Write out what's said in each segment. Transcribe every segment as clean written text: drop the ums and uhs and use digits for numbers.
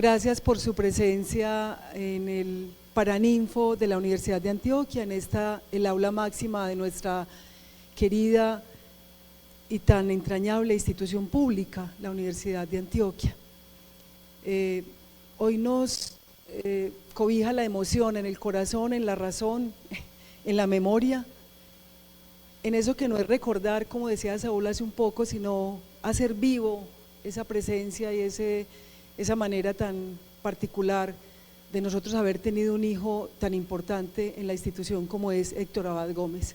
Gracias por su presencia en el Paraninfo de la Universidad de Antioquia, en el aula máxima de nuestra querida y tan entrañable institución pública, la Universidad de Antioquia. Hoy nos cobija la emoción en el corazón, en la razón, en la memoria, en eso que no es recordar, como decía Saúl hace un poco, sino hacer vivo esa presencia y esa manera tan particular de nosotros haber tenido un hijo tan importante en la institución como es Héctor Abad Gómez,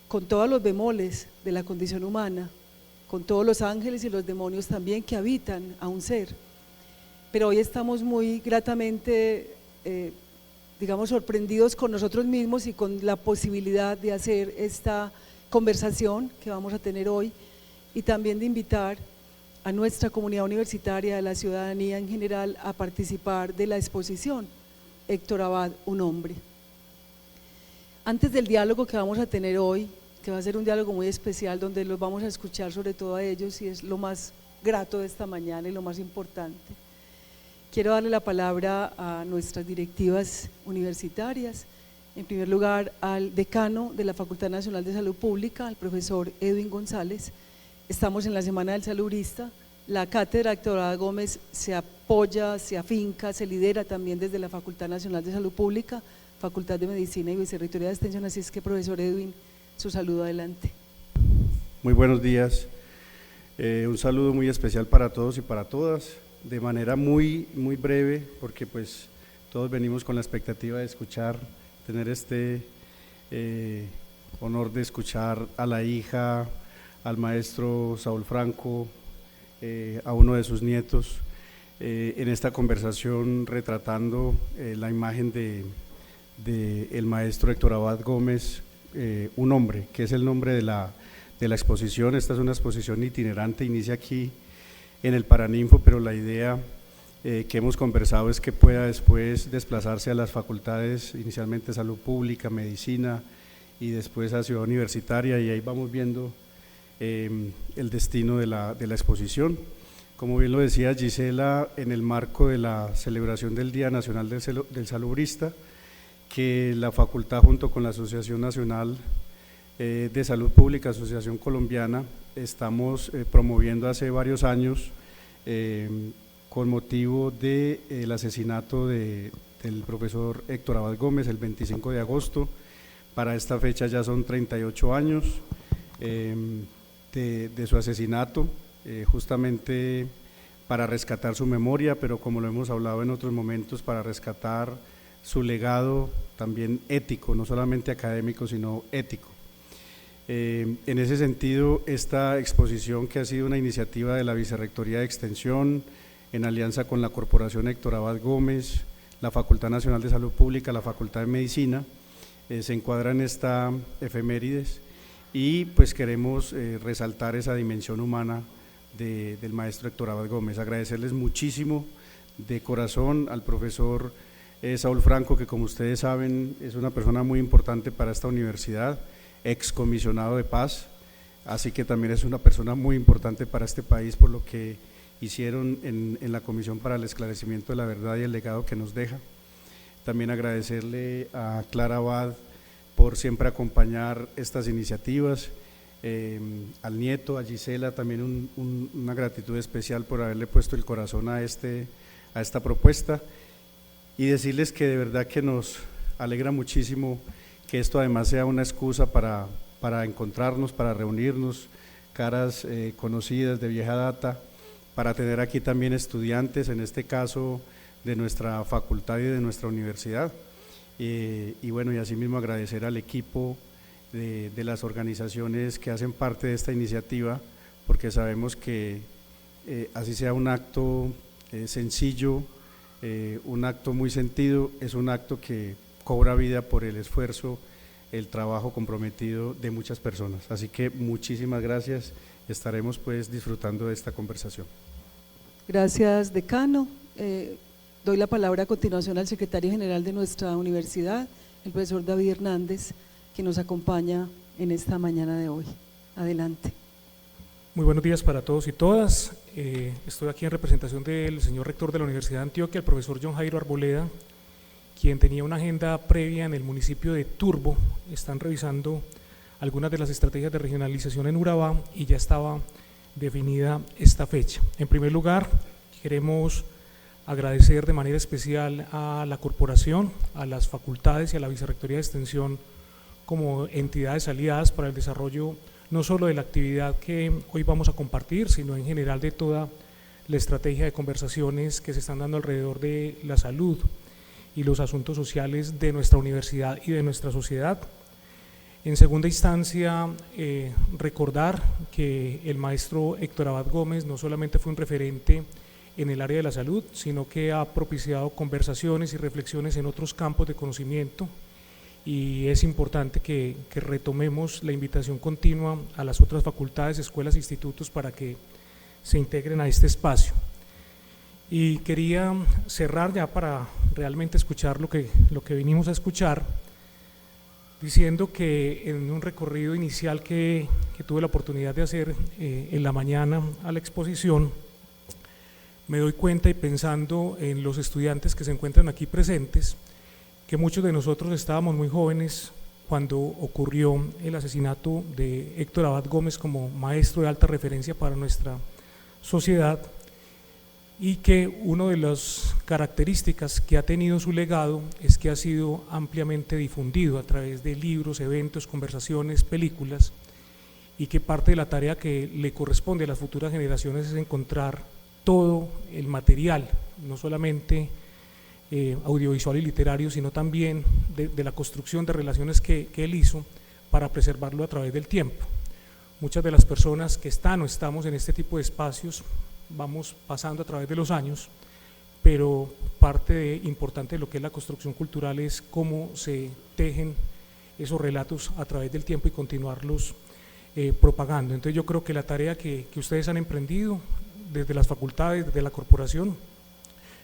con todos los bemoles de la condición humana, con todos los ángeles y los demonios también que habitan a un ser. Pero hoy estamos muy gratamente, sorprendidos con nosotros mismos y con la posibilidad de hacer esta conversación que vamos a tener hoy y también de invitar a nuestra comunidad universitaria, a la ciudadanía en general, a participar de la exposición Héctor Abad, un hombre. Antes del diálogo que vamos a tener hoy, que va a ser un diálogo muy especial donde los vamos a escuchar sobre todo a ellos y es lo más grato de esta mañana y lo más importante, quiero darle la palabra a nuestras directivas universitarias, en primer lugar al decano de la Facultad Nacional de Salud Pública, al profesor Edwin González. Estamos en la Semana del Salubrista, la cátedra Héctor Abad Gómez se apoya, se afinca, se lidera también desde la Facultad Nacional de Salud Pública, Facultad de Medicina y Vicerrectoría de Extensión, así es que profesor Edwin, su saludo adelante. Muy buenos días, un saludo muy especial para todos y para todas, de manera muy breve, porque pues todos venimos con la expectativa de escuchar, tener este honor de escuchar a la hija, al maestro Saúl Franco, a uno de sus nietos, en esta conversación retratando la imagen de el maestro Héctor Abad Gómez, un hombre, que es el nombre de la exposición. Esta es una exposición itinerante, inicia aquí en el Paraninfo, pero la idea que hemos conversado es que pueda después desplazarse a las facultades, inicialmente Salud Pública, Medicina y después a Ciudad Universitaria, y ahí vamos viendo el destino de la exposición. Como bien lo decía Gisela, en el marco de la celebración del Día Nacional del Salubrista, que la facultad junto con la Asociación Nacional de Salud Pública, Asociación Colombiana, estamos promoviendo hace varios años con motivo del asesinato del profesor Héctor Abad Gómez el 25 de agosto. Para esta fecha ya son 38 años de su asesinato, justamente para rescatar su memoria, pero como lo hemos hablado en otros momentos, para rescatar su legado también ético, no solamente académico, sino ético. En ese sentido, esta exposición, que ha sido una iniciativa de la Vicerrectoría de Extensión, en alianza con la Corporación Héctor Abad Gómez, la Facultad Nacional de Salud Pública, la Facultad de Medicina, se encuadra en esta efemérides y pues queremos resaltar esa dimensión humana del maestro Héctor Abad Gómez. Agradecerles muchísimo de corazón al profesor Saúl Franco, que como ustedes saben es una persona muy importante para esta universidad, excomisionado de paz, así que también es una persona muy importante para este país por lo que hicieron en la Comisión para el Esclarecimiento de la Verdad y el legado que nos deja. También agradecerle a Clara Abad por siempre acompañar estas iniciativas, al nieto, a Gisela, también una gratitud especial por haberle puesto el corazón a esta propuesta, y decirles que de verdad que nos alegra muchísimo que esto además sea una excusa para encontrarnos, para reunirnos, caras conocidas de vieja data, para tener aquí también estudiantes, en este caso de nuestra facultad y de nuestra universidad, y bueno, y asimismo agradecer al equipo de las organizaciones que hacen parte de esta iniciativa, porque sabemos que así sea un acto sencillo, un acto muy sentido, es un acto que cobra vida por el esfuerzo, el trabajo comprometido de muchas personas. Así que muchísimas gracias, estaremos pues disfrutando de esta conversación. Gracias, decano. Doy la palabra a continuación al secretario general de nuestra universidad, el profesor David Hernández, que nos acompaña en esta mañana de hoy. Adelante. Muy buenos días para todos y todas. Estoy aquí en representación del señor rector de la Universidad de Antioquia, el profesor John Jairo Arboleda, quien tenía una agenda previa en el municipio de Turbo. Están revisando algunas de las estrategias de regionalización en Urabá y ya estaba definida esta fecha. En primer lugar, queremos agradecer de manera especial a la corporación, a las facultades y a la Vicerrectoría de Extensión como entidades aliadas para el desarrollo no solo de la actividad que hoy vamos a compartir, sino en general de toda la estrategia de conversaciones que se están dando alrededor de la salud y los asuntos sociales de nuestra universidad y de nuestra sociedad. En segunda instancia, recordar que el maestro Héctor Abad Gómez no solamente fue un referente en el área de la salud, sino que ha propiciado conversaciones y reflexiones en otros campos de conocimiento, y es importante que retomemos la invitación continua a las otras facultades, escuelas e institutos para que se integren a este espacio. Y quería cerrar ya para realmente escuchar lo que vinimos a escuchar, diciendo que en un recorrido inicial que tuve la oportunidad de hacer en la mañana a la exposición, me doy cuenta, y pensando en los estudiantes que se encuentran aquí presentes, que muchos de nosotros estábamos muy jóvenes cuando ocurrió el asesinato de Héctor Abad Gómez como maestro de alta referencia para nuestra sociedad, y que una de las características que ha tenido su legado es que ha sido ampliamente difundido a través de libros, eventos, conversaciones, películas, y que parte de la tarea que le corresponde a las futuras generaciones es encontrar todo el material, no solamente audiovisual y literario, sino también de la construcción de relaciones que él hizo para preservarlo a través del tiempo. Muchas de las personas que están o estamos en este tipo de espacios vamos pasando a través de los años, pero parte importante de lo que es la construcción cultural es cómo se tejen esos relatos a través del tiempo y continuarlos propagando. Entonces yo creo que la tarea que ustedes han emprendido desde las facultades, desde la corporación,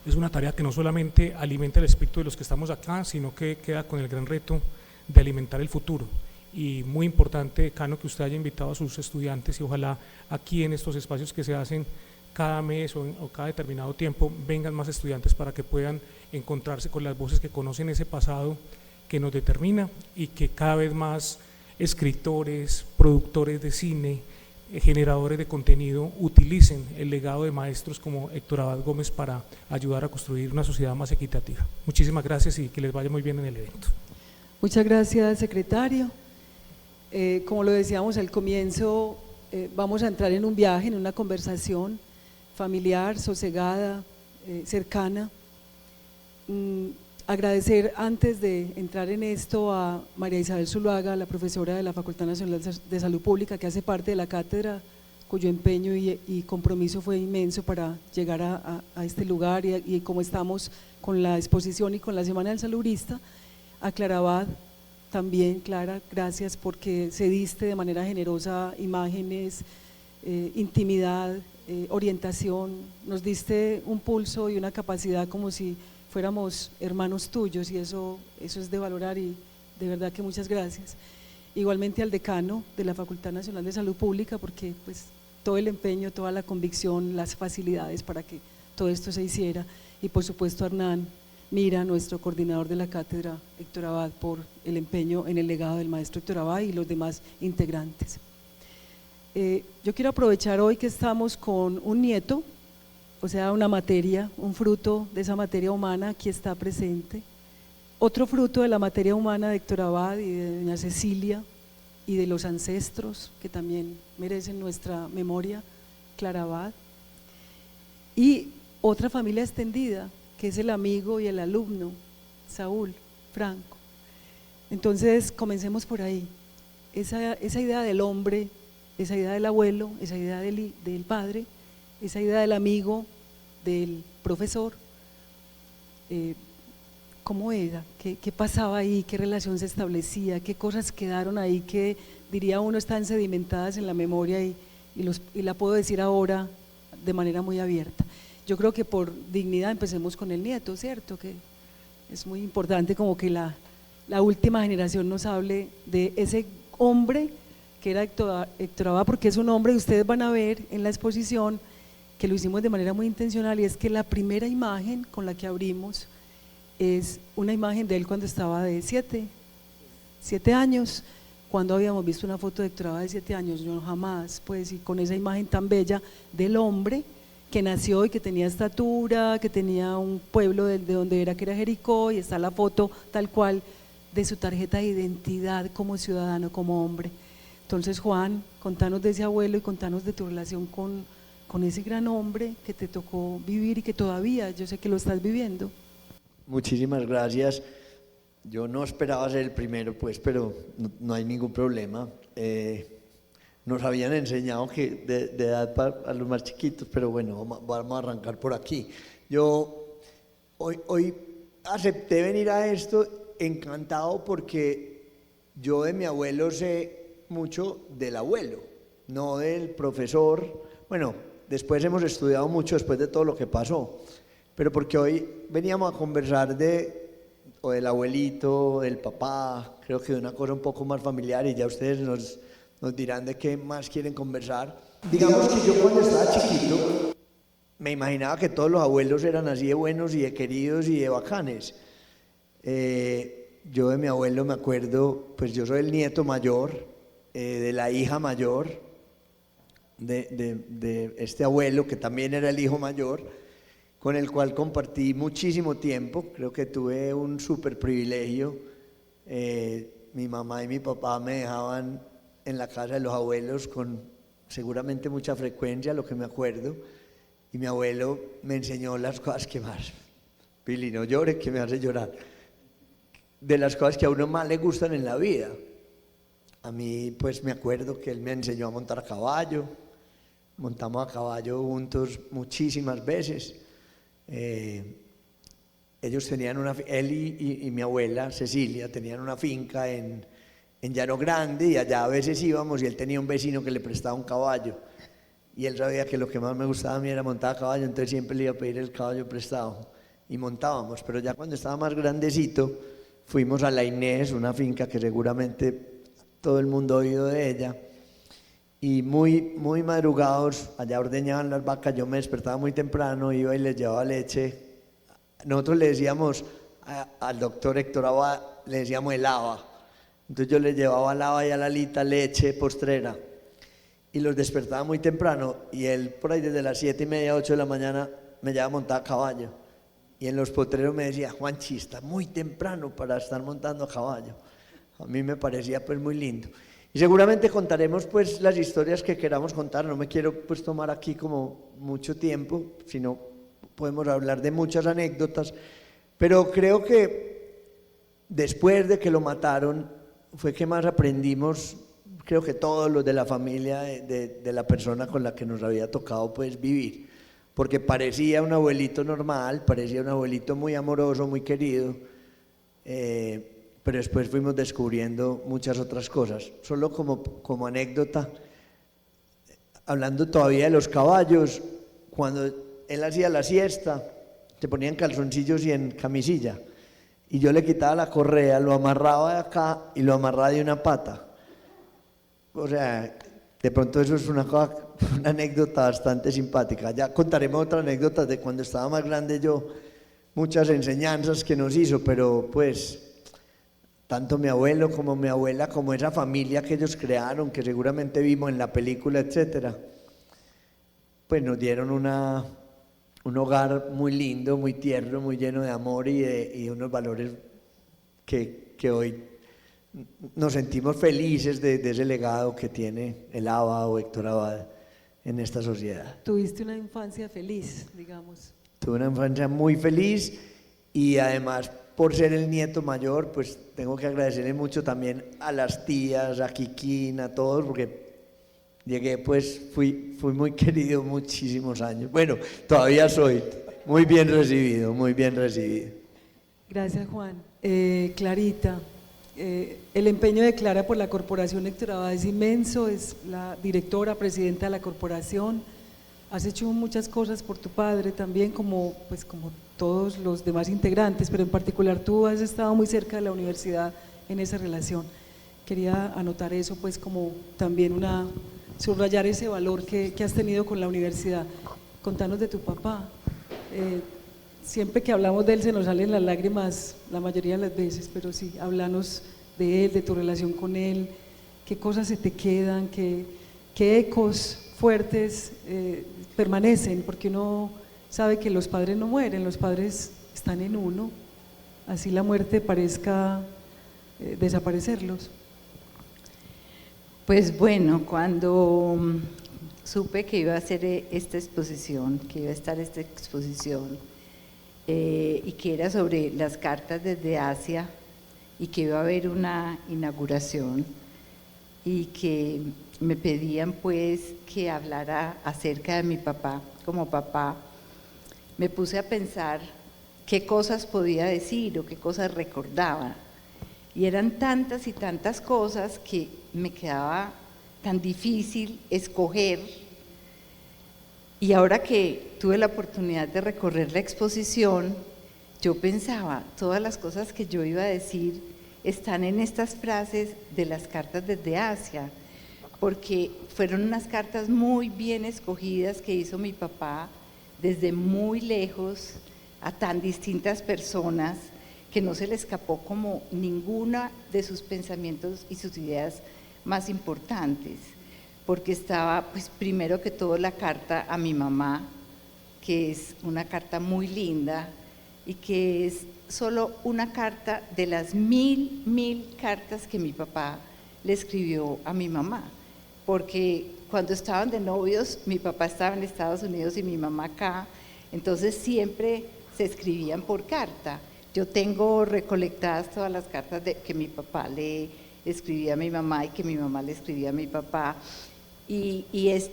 es una tarea que no solamente alimenta el espíritu de los que estamos acá, sino que queda con el gran reto de alimentar el futuro. Y muy importante, decano, que usted haya invitado a sus estudiantes, y ojalá aquí en estos espacios que se hacen cada mes o cada determinado tiempo vengan más estudiantes para que puedan encontrarse con las voces que conocen ese pasado que nos determina, y que cada vez más escritores, productores de cine, generadores de contenido utilicen el legado de maestros como Héctor Abad Gómez para ayudar a construir una sociedad más equitativa. Muchísimas gracias y que les vaya muy bien en el evento. Muchas gracias, secretario. Como lo decíamos al comienzo, vamos a entrar en un viaje, en una conversación familiar, sosegada, cercana. Agradecer antes de entrar en esto a María Isabel Zuluaga, la profesora de la Facultad Nacional de Salud Pública, que hace parte de la cátedra, cuyo empeño y compromiso fue inmenso para llegar a este lugar, y como estamos con la exposición y con la Semana del Saludista. A Clara Abad también. Clara, gracias porque cediste de manera generosa imágenes, intimidad, orientación, nos diste un pulso y una capacidad como si fuéramos hermanos tuyos, y eso es de valorar, y de verdad que muchas gracias. Igualmente al decano de la Facultad Nacional de Salud Pública, porque pues todo el empeño, toda la convicción, las facilidades para que todo esto se hiciera, y por supuesto a Hernán Mira, nuestro coordinador de la cátedra, Héctor Abad, por el empeño en el legado del maestro Héctor Abad y los demás integrantes. Yo quiero aprovechar hoy que estamos con un nieto, o sea, una materia, un fruto de esa materia humana que está presente, otro fruto de la materia humana de Héctor Abad y de doña Cecilia y de los ancestros que también merecen nuestra memoria, Clara Abad, y otra familia extendida que es el amigo y el alumno Saúl Franco. Entonces comencemos por ahí, esa idea del hombre, esa idea del abuelo, esa idea del padre, esa idea del amigo, del profesor, ¿cómo era? ¿Qué pasaba ahí? ¿Qué relación se establecía? ¿Qué cosas quedaron ahí que, diría uno, están sedimentadas en la memoria y la puedo decir ahora de manera muy abierta? Yo creo que por dignidad empecemos con el nieto, ¿cierto? Que es muy importante como que la última generación nos hable de ese hombre que era Héctor Abad, porque es un hombre, y ustedes van a ver en la exposición que lo hicimos de manera muy intencional, y es que la primera imagen con la que abrimos es una imagen de él cuando estaba de 7 años. Cuando habíamos visto una foto de Héctor Abad de 7 años, yo jamás, pues, y con esa imagen tan bella del hombre que nació y que tenía estatura, que tenía un pueblo de donde era, que era Jericó, y está la foto tal cual de su tarjeta de identidad como ciudadano, como hombre. Entonces, Juan, contanos de ese abuelo y contanos de tu relación con ese gran hombre que te tocó vivir y que todavía yo sé que lo estás viviendo. Muchísimas gracias. Yo no esperaba ser el primero, pues, pero no hay ningún problema. Nos habían enseñado que de edad para los más chiquitos, pero bueno, vamos a arrancar por aquí. Yo hoy acepté venir a esto encantado porque yo de mi abuelo sé mucho del abuelo, no del profesor. Bueno, después hemos estudiado mucho después de todo lo que pasó, pero porque hoy veníamos a conversar o del abuelito, del papá, creo que de una cosa un poco más familiar, y ya ustedes nos dirán de qué más quieren conversar. Digamos que yo cuando estaba chiquito me imaginaba que todos los abuelos eran así de buenos y de queridos y de bacanes. Yo de mi abuelo me acuerdo, pues yo soy el nieto mayor, de la hija mayor de este abuelo, que también era el hijo mayor, con el cual compartí muchísimo tiempo. Creo que tuve un súper privilegio. Mi mamá y mi papá me dejaban en la casa de los abuelos con seguramente mucha frecuencia, lo que me acuerdo, y mi abuelo me enseñó las cosas que más, Pili, no llores que me hace llorar, de las cosas que a uno más le gustan en la vida. A mí, pues, me acuerdo que él me enseñó a montar a caballo. Montamos a caballo juntos muchísimas veces. Ellos tenían él y mi abuela Cecilia tenían una finca en Llano Grande, y allá a veces íbamos, y él tenía un vecino que le prestaba un caballo, y él sabía que lo que más me gustaba a mí era montar a caballo, entonces siempre le iba a pedir el caballo prestado y montábamos. Pero ya cuando estaba más grandecito fuimos a La Inés, una finca que seguramente todo el mundo ha oído de ella, y muy madrugados, allá ordeñaban las vacas, yo me despertaba muy temprano, iba y les llevaba leche. Nosotros le decíamos al doctor Héctor Abad, le decíamos el haba, entonces yo les llevaba al haba y a Lalita leche postrera, y los despertaba muy temprano, y él por ahí desde las 7:30, 8 de la mañana me llevaba a montar a caballo, y en los potreros me decía: Juanchi, está muy temprano para estar montando a caballo. A mí me parecía pues muy lindo. Y seguramente contaremos pues las historias que queramos contar. No me quiero pues tomar aquí como mucho tiempo, sino podemos hablar de muchas anécdotas, pero creo que después de que lo mataron fue que más aprendimos, creo que todos los de la familia de la persona con la que nos había tocado pues vivir, porque parecía un abuelito normal, parecía un abuelito muy amoroso, muy querido, pero después fuimos descubriendo muchas otras cosas. Solo como anécdota, hablando todavía de los caballos, cuando él hacía la siesta, se ponía en calzoncillos y en camisilla, y yo le quitaba la correa, lo amarraba de acá y lo amarraba de una pata. O sea, de pronto eso es una anécdota bastante simpática. Ya contaremos otra anécdota de cuando estaba más grande yo, muchas enseñanzas que nos hizo, pero pues tanto mi abuelo como mi abuela, como esa familia que ellos crearon, que seguramente vimos en la película, etcétera, pues nos dieron un hogar muy lindo, muy tierno, muy lleno de amor y unos valores que hoy nos sentimos felices de ese legado que tiene el Abad o Héctor Abad en esta sociedad. Tuviste una infancia feliz, digamos. Tuve una infancia muy feliz, y además, por ser el nieto mayor, pues tengo que agradecerle mucho también a las tías, a Kikín, a todos, porque llegué, pues fui muy querido muchísimos años. Bueno, todavía soy muy bien recibido, muy bien recibido. Gracias, Juan. Clarita, el empeño de Clara por la Corporación Héctor Abad es inmenso, es la directora, presidenta de la corporación. Has hecho muchas cosas por tu padre también, como todos los demás integrantes, pero en particular tú has estado muy cerca de la universidad en esa relación. Quería anotar eso, pues como también subrayar ese valor que has tenido con la universidad. Contanos de tu papá. Siempre que hablamos de él se nos salen las lágrimas la mayoría de las veces, pero sí, háblanos de él, de tu relación con él, qué cosas se te quedan, qué ecos fuertes permanecen, porque uno sabe que los padres no mueren, los padres están en uno, así la muerte parezca desaparecerlos. Pues bueno, cuando supe que iba a hacer esta exposición, que iba a estar esta exposición, y que era sobre las cartas desde Asia, y que iba a haber una inauguración, y que me pedían pues que hablara acerca de mi papá como papá, me puse a pensar qué cosas podía decir o qué cosas recordaba. Y eran tantas y tantas cosas que me quedaba tan difícil escoger. Y ahora que tuve la oportunidad de recorrer la exposición, yo pensaba, todas las cosas que yo iba a decir están en estas frases de las cartas desde Asia, porque fueron unas cartas muy bien escogidas que hizo mi papá desde muy lejos a tan distintas personas, que no se le escapó como ninguna de sus pensamientos y sus ideas más importantes, porque estaba pues primero que todo la carta a mi mamá, que es una carta muy linda y que es solo una carta de las mil cartas que mi papá le escribió a mi mamá, porque cuando estaban de novios mi papá estaba en Estados Unidos y mi mamá acá, entonces siempre se escribían por carta. Yo tengo recolectadas todas las cartas que mi papá le escribía a mi mamá y que mi mamá le escribía a mi papá, y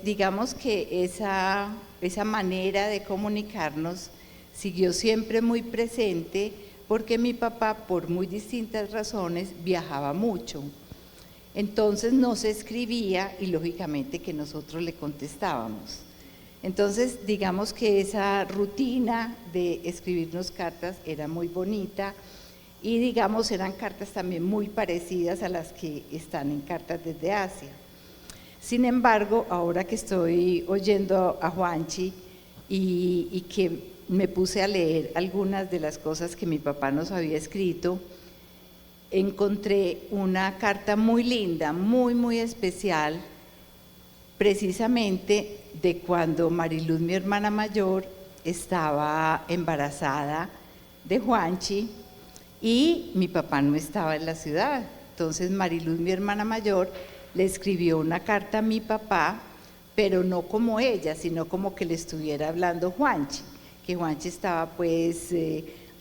digamos que esa manera de comunicarnos siguió siempre muy presente, porque mi papá, por muy distintas razones, viajaba mucho. Entonces no se escribía y lógicamente que nosotros le contestábamos. Entonces, digamos que esa rutina de escribirnos cartas era muy bonita, y digamos eran cartas también muy parecidas a las que están en Cartas desde Asia. Sin embargo, ahora que estoy oyendo a Juanchi y que me puse a leer algunas de las cosas que mi papá nos había escrito, encontré una carta muy linda, muy especial, precisamente de cuando Mariluz, mi hermana mayor, estaba embarazada de Juanchi y mi papá no estaba en la ciudad. Entonces Mariluz, mi hermana mayor, le escribió una carta a mi papá, pero no como ella, sino como que le estuviera hablando Juanchi, que Juanchi estaba pues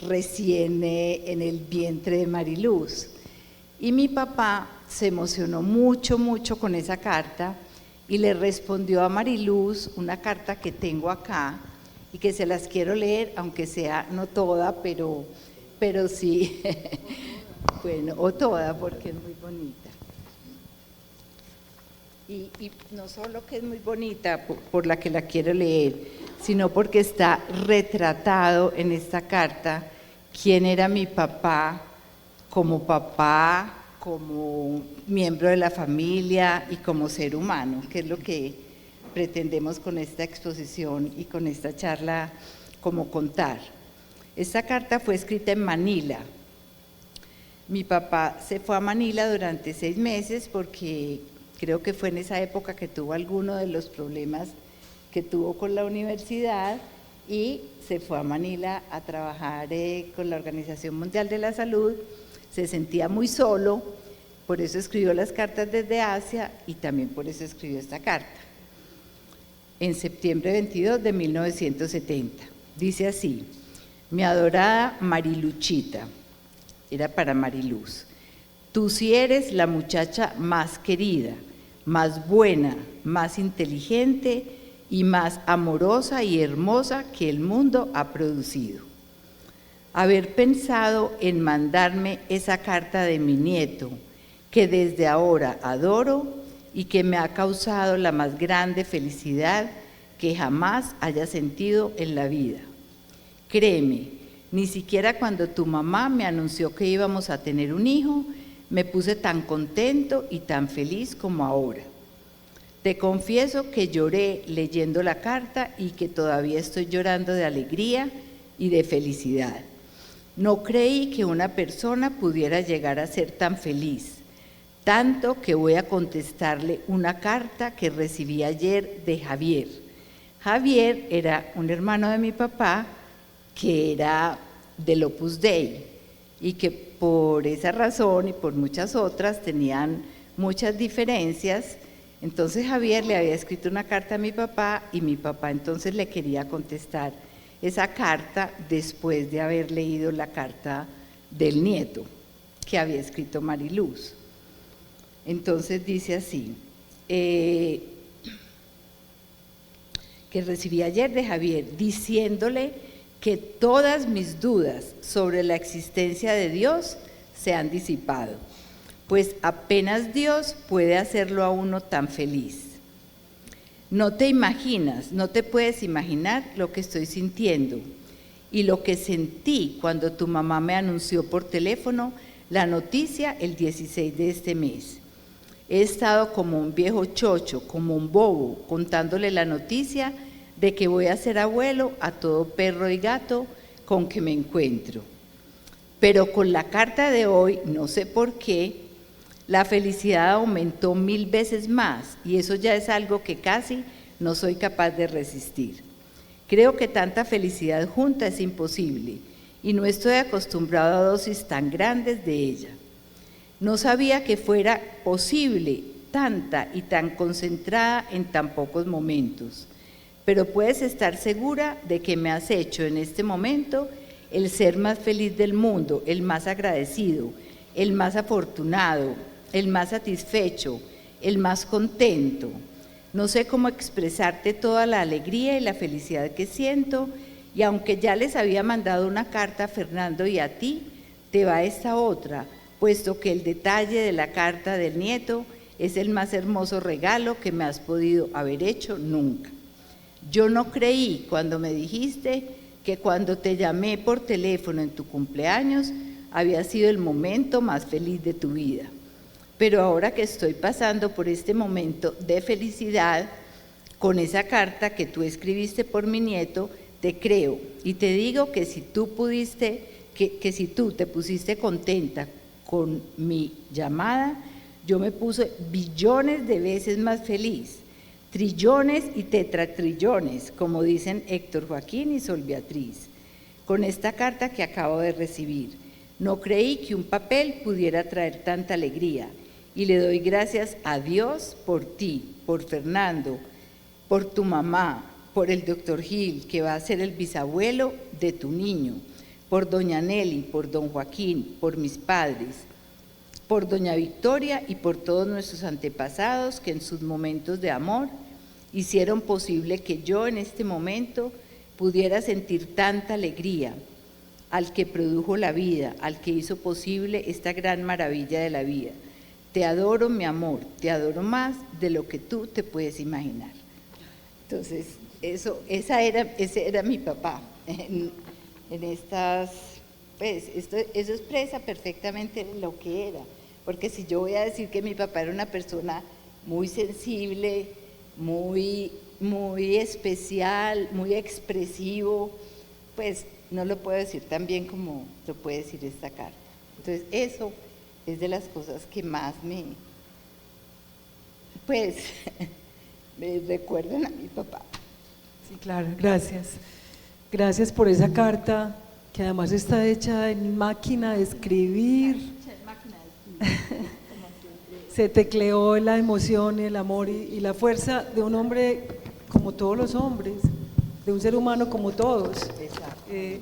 recién en el vientre de Mariluz. Y mi papá se emocionó mucho con esa carta y le respondió a Mariluz una carta que tengo acá y que se las quiero leer, aunque sea no toda, pero sí, bueno, o toda, porque es muy bonita. Y no solo que es muy bonita por la que la quiero leer, sino porque está retratado en esta carta quién era mi papá, como miembro de la familia y como ser humano, que es lo que pretendemos con esta exposición y con esta charla como contar. Esta carta fue escrita en Manila. Mi papá se fue a Manila durante 6 meses porque creo que fue en esa época que tuvo alguno de los problemas que tuvo con la universidad y se fue a Manila a trabajar con la Organización Mundial de la Salud. Se sentía muy solo, por eso escribió las cartas desde Asia y también por eso escribió esta carta. En septiembre 22 de 1970, dice así: mi adorada Mariluchita, era para Mariluz, tú sí eres la muchacha más querida, más buena, más inteligente y más amorosa y hermosa que el mundo ha producido. Haber pensado en mandarme esa carta de mi nieto, que desde ahora adoro y que me ha causado la más grande felicidad que jamás haya sentido en la vida. Créeme, ni siquiera cuando tu mamá me anunció que íbamos a tener un hijo, me puse tan contento y tan feliz como ahora. Te confieso que lloré leyendo la carta y que todavía estoy llorando de alegría y de felicidad. No creí que una persona pudiera llegar a ser tan feliz, tanto que voy a contestarle una carta que recibí ayer de Javier. Javier era un hermano de mi papá que era del Opus Dei y que por esa razón y por muchas otras tenían muchas diferencias. Entonces Javier le había escrito una carta a mi papá y mi papá entonces le quería contestar esa carta después de haber leído la carta del nieto que había escrito Mariluz. Entonces dice así, que recibí ayer de Javier diciéndole que todas mis dudas sobre la existencia de Dios se han disipado, pues apenas Dios puede hacerlo a uno tan feliz. No te imaginas, no te puedes imaginar lo que estoy sintiendo y lo que sentí cuando tu mamá me anunció por teléfono la noticia el 16 de este mes. He estado como un viejo chocho, como un bobo, contándole la noticia de que voy a ser abuelo a todo perro y gato con que me encuentro. Pero con la carta de hoy, no sé por qué, la felicidad aumentó 1000 veces más y eso ya es algo que casi no soy capaz de resistir. Creo que tanta felicidad junta es imposible y no estoy acostumbrado a dosis tan grandes de ella. No sabía que fuera posible tanta y tan concentrada en tan pocos momentos, pero puedes estar segura de que me has hecho en este momento el ser más feliz del mundo, el más agradecido, el más afortunado, el más satisfecho, el más contento. No sé cómo expresarte toda la alegría y la felicidad que siento, y aunque ya les había mandado una carta a Fernando y a ti, te va esta otra, puesto que el detalle de la carta del nieto es el más hermoso regalo que me has podido haber hecho nunca. Yo no creí cuando me dijiste que cuando te llamé por teléfono en tu cumpleaños había sido el momento más feliz de tu vida. Pero ahora que estoy pasando por este momento de felicidad, con esa carta que tú escribiste por mi nieto, te creo y te digo que si tú si tú te pusiste contenta con mi llamada, yo me puse billones de veces más feliz, trillones y tetratrillones, como dicen Héctor Joaquín y Sol Beatriz, con esta carta que acabo de recibir. No creí que un papel pudiera traer tanta alegría y le doy gracias a Dios por ti, por Fernando, por tu mamá, por el doctor Gil, que va a ser el bisabuelo de tu niño, por doña Nelly, por don Joaquín, por mis padres, por doña Victoria y por todos nuestros antepasados que en sus momentos de amor hicieron posible que yo en este momento pudiera sentir tanta alegría, al que produjo la vida, al que hizo posible esta gran maravilla de la vida. Te adoro, mi amor, te adoro más de lo que tú te puedes imaginar. Entonces, ese era mi papá. En estas, pues, eso expresa perfectamente lo que era. Porque si yo voy a decir que mi papá era una persona muy sensible, muy especial, muy expresivo, pues no lo puedo decir tan bien como lo puede decir esta carta. Entonces, eso es de las cosas que más me recuerdan a mi papá. Sí, claro, gracias. Gracias por esa carta, que además está hecha en máquina de escribir. Se tecleó la emoción, el amor y la fuerza de un hombre como todos los hombres, de un ser humano como todos.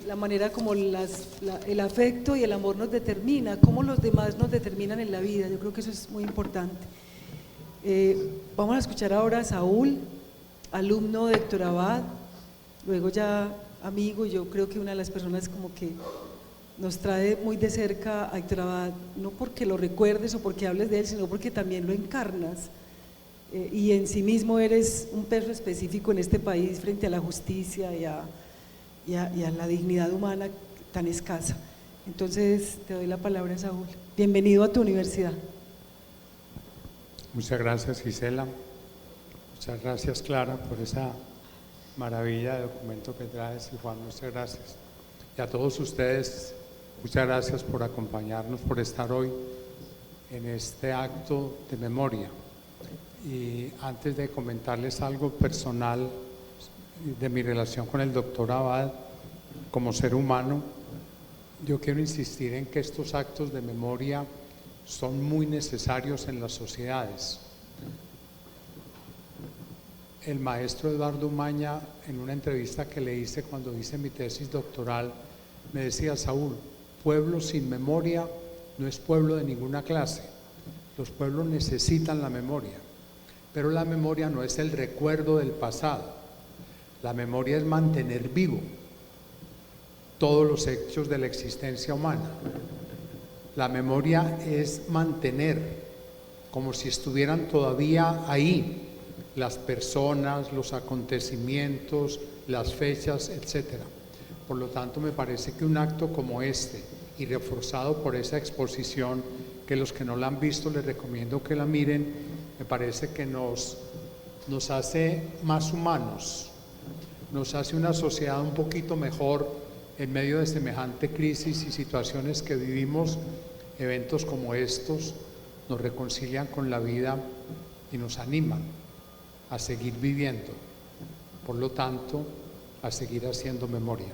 La manera como el afecto y el amor nos determina, cómo los demás nos determinan en la vida. Yo creo que eso es muy importante. Vamos a escuchar ahora a Saúl, alumno de Héctor Abad, luego ya amigo, y yo creo que una de las personas como que nos trae muy de cerca a Héctor Abad, no porque lo recuerdes o porque hables de él, sino porque también lo encarnas y en sí mismo eres un peso específico en este país frente a la justicia y a la dignidad humana tan escasa. Entonces, te doy la palabra, Saúl. Bienvenido a tu universidad. Muchas gracias, Gisela. Muchas gracias, Clara, por esa maravilla de documento que traes. Y Juan, muchas gracias. Y a todos ustedes, muchas gracias por acompañarnos, por estar hoy en este acto de memoria. Y antes de comentarles algo personal de mi relación con el doctor Abad como ser humano, yo quiero insistir en que estos actos de memoria son muy necesarios en las sociedades. El maestro Eduardo Umaña, en una entrevista que le hice cuando hice mi tesis doctoral, me decía: Saúl, pueblo sin memoria no es pueblo de ninguna clase. Los pueblos necesitan la memoria, pero la memoria no es el recuerdo del pasado. La memoria es mantener vivo todos los hechos de la existencia humana. La memoria es mantener como si estuvieran todavía ahí las personas, los acontecimientos, las fechas, etc. Por lo tanto, me parece que un acto como este, y reforzado por esa exposición, que los que no la han visto les recomiendo que la miren, me parece que nos hace más humanos, nos hace una sociedad un poquito mejor en medio de semejante crisis y situaciones que vivimos. Eventos como estos nos reconcilian con la vida y nos animan a seguir viviendo, por lo tanto, a seguir haciendo memoria.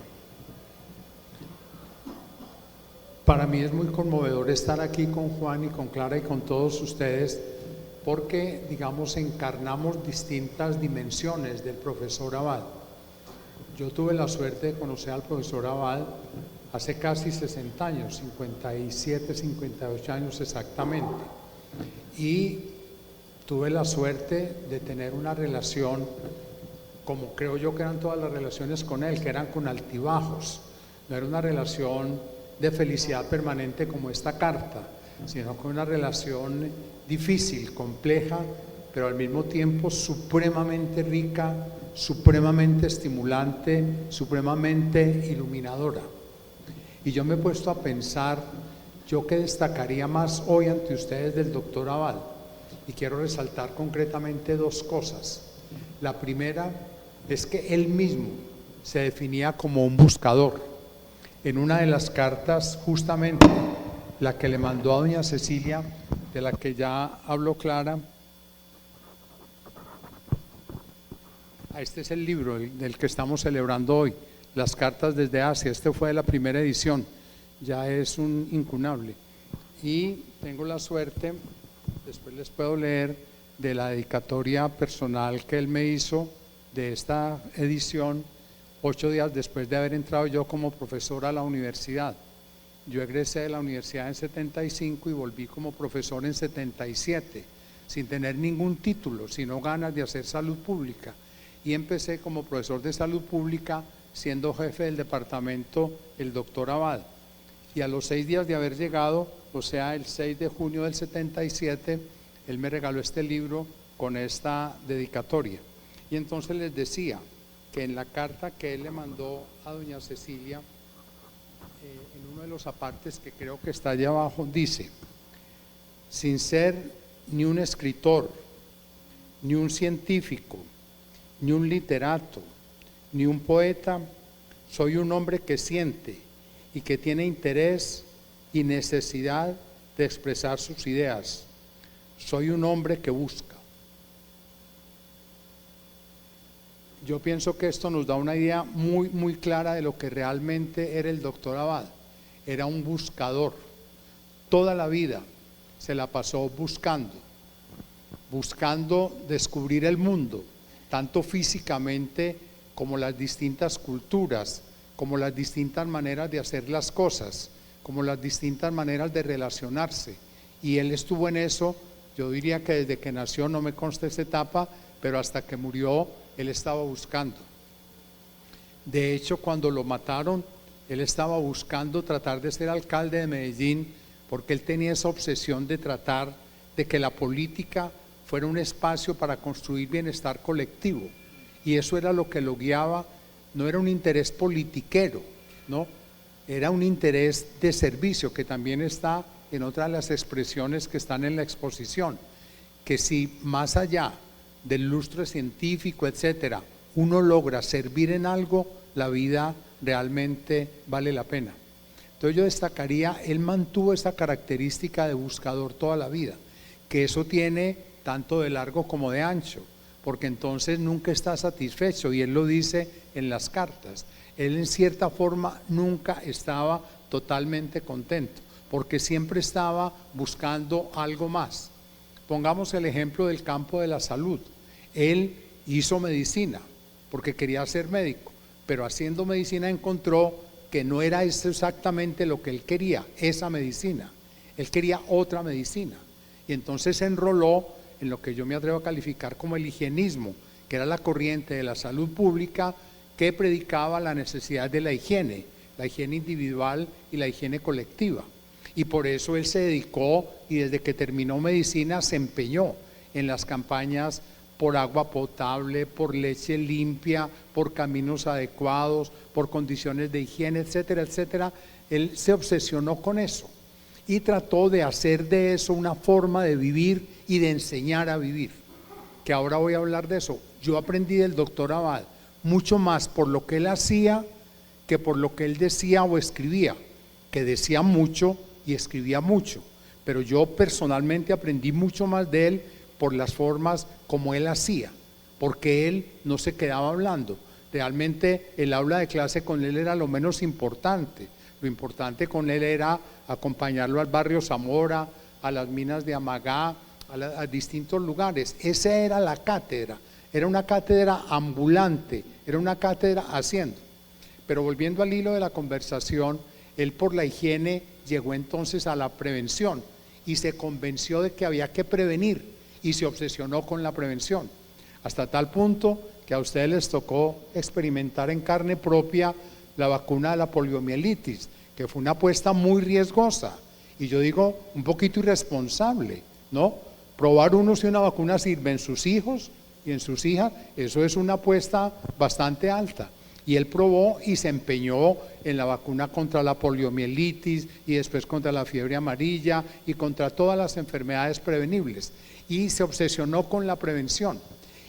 Para mí es muy conmovedor estar aquí con Juan y con Clara y con todos ustedes, porque, digamos, encarnamos distintas dimensiones del profesor Abad. Yo tuve la suerte de conocer al profesor Abad hace casi 60 años, 57, 58 años exactamente, y tuve la suerte de tener una relación, como creo yo que eran todas las relaciones con él, que eran con altibajos. No era una relación de felicidad permanente como esta carta, sino con una relación difícil, compleja, pero al mismo tiempo supremamente rica, supremamente estimulante, supremamente iluminadora. Y yo me he puesto a pensar, yo qué destacaría más hoy ante ustedes del doctor Abad, y quiero resaltar concretamente dos cosas. La primera es que él mismo se definía como un buscador. En una de las cartas, justamente la que le mandó a doña Cecilia, de la que ya habló Clara, este es el libro del que estamos celebrando hoy, Las cartas desde Asia. Este fue de la primera edición, ya es un incunable. Y tengo la suerte, después les puedo leer, de la dedicatoria personal que él me hizo de esta edición, 8 días después de haber entrado yo como profesor a la universidad. Yo egresé de la universidad en 75 y volví como profesor en 77, sin tener ningún título, sino ganas de hacer salud pública. Y empecé como profesor de salud pública, siendo jefe del departamento el doctor Abad. Y a los 6 días de haber llegado, o sea, el 6 de junio del 77, él me regaló este libro con esta dedicatoria. Y entonces les decía que en la carta que él le mandó a doña Cecilia, en uno de los apartes que creo que está allá abajo, dice: sin ser ni un escritor, ni un científico, ni un literato, ni un poeta, soy un hombre que siente y que tiene interés y necesidad de expresar sus ideas. Soy un hombre que busca. Yo pienso que esto nos da una idea muy, muy clara de lo que realmente era el doctor Abad. Era un buscador. Toda la vida se la pasó buscando descubrir el mundo, tanto físicamente como las distintas culturas, como las distintas maneras de hacer las cosas, como las distintas maneras de relacionarse. Y él estuvo en eso, yo diría que desde que nació, no me consta esa etapa, pero hasta que murió, él estaba buscando. De hecho, cuando lo mataron, él estaba buscando tratar de ser alcalde de Medellín, porque él tenía esa obsesión de tratar de que la política fuera un espacio para construir bienestar colectivo. Y eso era lo que lo guiaba, no era un interés politiquero, ¿no? era un interés de servicio, que también está en otra de las expresiones que están en la exposición, que si más allá del lustre científico, etcétera, uno logra servir en algo, la vida realmente vale la pena. Entonces yo destacaría, él mantuvo esa característica de buscador toda la vida, que eso tiene tanto de largo como de ancho, porque entonces nunca está satisfecho, y él lo dice en las cartas. Él en cierta forma nunca estaba totalmente contento, porque siempre estaba buscando algo más. Pongamos el ejemplo del campo de la salud. Él hizo medicina porque quería ser médico, pero haciendo medicina encontró que no era eso exactamente lo que él quería, esa medicina. Él quería otra medicina, y entonces se enroló en lo que yo me atrevo a calificar como el higienismo, que era la corriente de la salud pública que predicaba la necesidad de la higiene individual y la higiene colectiva. Y por eso él se dedicó, y desde que terminó medicina se empeñó en las campañas por agua potable, por leche limpia, por caminos adecuados, por condiciones de higiene, etcétera, etcétera. Él se obsesionó con eso y trató de hacer de eso una forma de vivir y de enseñar a vivir, que ahora voy a hablar de eso. Yo aprendí del doctor Abad mucho más por lo que él hacía que por lo que él decía o escribía, que decía mucho y escribía mucho, pero yo personalmente aprendí mucho más de él por las formas como él hacía, porque él no se quedaba hablando. Realmente el aula de clase con él era lo menos importante. Lo importante con él era acompañarlo al barrio Zamora, a las minas de Amagá, a distintos lugares. Esa era la cátedra, era una cátedra ambulante, era una cátedra haciendo. Pero volviendo al hilo de la conversación, él por la higiene llegó entonces a la prevención y se convenció de que había que prevenir, y se obsesionó con la prevención, hasta tal punto que a ustedes les tocó experimentar en carne propia la vacuna de la poliomielitis, que fue una apuesta muy riesgosa, y yo digo un poquito irresponsable, ¿no? Probar uno si una vacuna sirve en sus hijos y en sus hijas, eso es una apuesta bastante alta. Y él probó y se empeñó en la vacuna contra la poliomielitis, y después contra la fiebre amarilla y contra todas las enfermedades prevenibles, y se obsesionó con la prevención.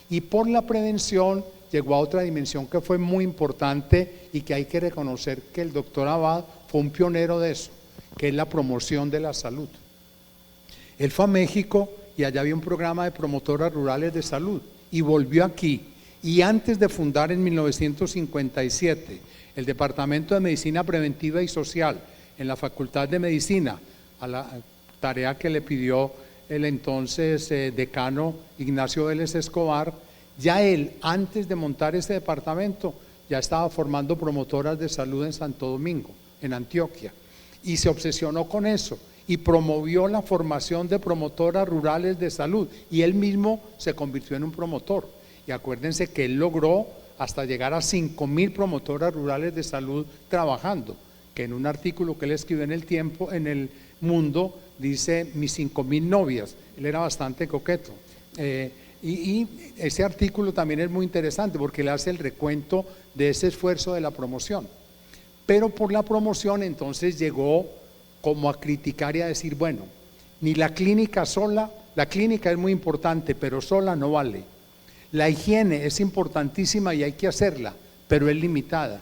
Y por la prevención llegó a otra dimensión que fue muy importante y que hay que reconocer que el doctor Abad fue un pionero de eso, que es la promoción de la salud. Él fue a México y allá había un programa de promotoras rurales de salud, y volvió aquí, y antes de fundar en 1957 el Departamento de Medicina Preventiva y Social en la Facultad de Medicina, a la tarea que le pidió el entonces decano Ignacio Vélez Escobar, ya él, antes de montar ese departamento, ya estaba formando promotoras de salud en Santo Domingo, en Antioquia, y se obsesionó con eso y promovió la formación de promotoras rurales de salud, y él mismo se convirtió en un promotor. Y acuérdense que él logró hasta llegar a 5.000 promotoras rurales de salud trabajando, que en un artículo que él escribió en El Tiempo, en El Mundo, dice mis 5.000 novias. Él era bastante coqueto. Y ese artículo también es muy interesante porque él hace el recuento de ese esfuerzo de la promoción. Pero por la promoción entonces llegó como a criticar y a decir, bueno, ni la clínica sola, la clínica es muy importante, pero sola no vale. La higiene es importantísima y hay que hacerla, pero es limitada.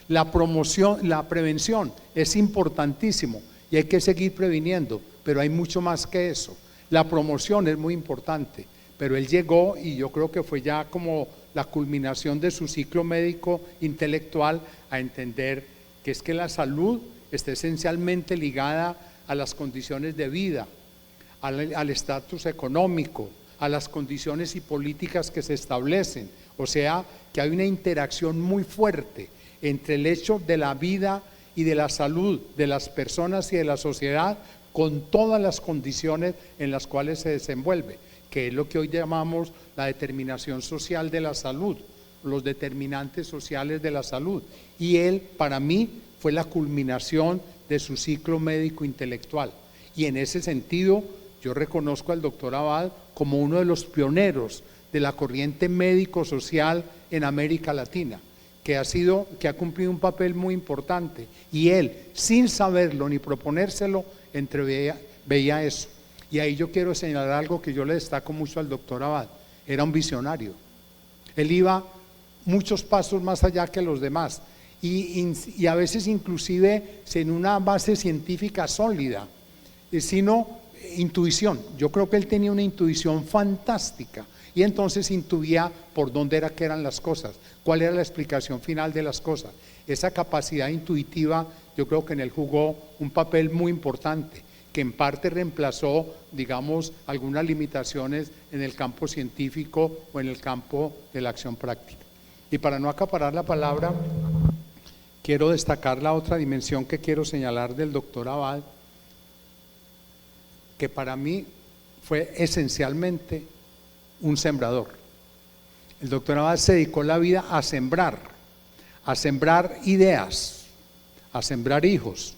La promoción, la prevención es importantísimo y hay que seguir previniendo, pero hay mucho más que eso. La promoción es muy importante, pero él llegó, y yo creo que fue ya como la culminación de su ciclo médico intelectual, a entender que es que la salud está esencialmente ligada a las condiciones de vida, al estatus económico, a las condiciones y políticas que se establecen. O sea, que hay una interacción muy fuerte entre el hecho de la vida y de la salud de las personas y de la sociedad con todas las condiciones en las cuales se desenvuelve, que es lo que hoy llamamos la determinación social de la salud, los determinantes sociales de la salud. Y él, para mí, fue la culminación de su ciclo médico intelectual. Y en ese sentido, yo reconozco al doctor Abad como uno de los pioneros de la corriente médico-social en América Latina, que ha cumplido un papel muy importante, y él, sin saberlo ni proponérselo, veía eso. Y ahí yo quiero señalar algo que yo le destaco mucho al doctor Abad: era un visionario. Él iba muchos pasos más allá que los demás, y a veces inclusive sin una base científica sólida, sino intuición. Yo creo que él tenía una intuición fantástica, y entonces intuía por dónde eran las cosas, cuál era la explicación final de las cosas. Esa capacidad intuitiva yo creo que en él jugó un papel muy importante, que en parte reemplazó, digamos, algunas limitaciones en el campo científico o en el campo de la acción práctica. Y para no acaparar la palabra, quiero destacar la otra dimensión que quiero señalar del doctor Abad, que para mí fue esencialmente un sembrador. El doctor Abad se dedicó la vida a sembrar ideas, a sembrar hijos,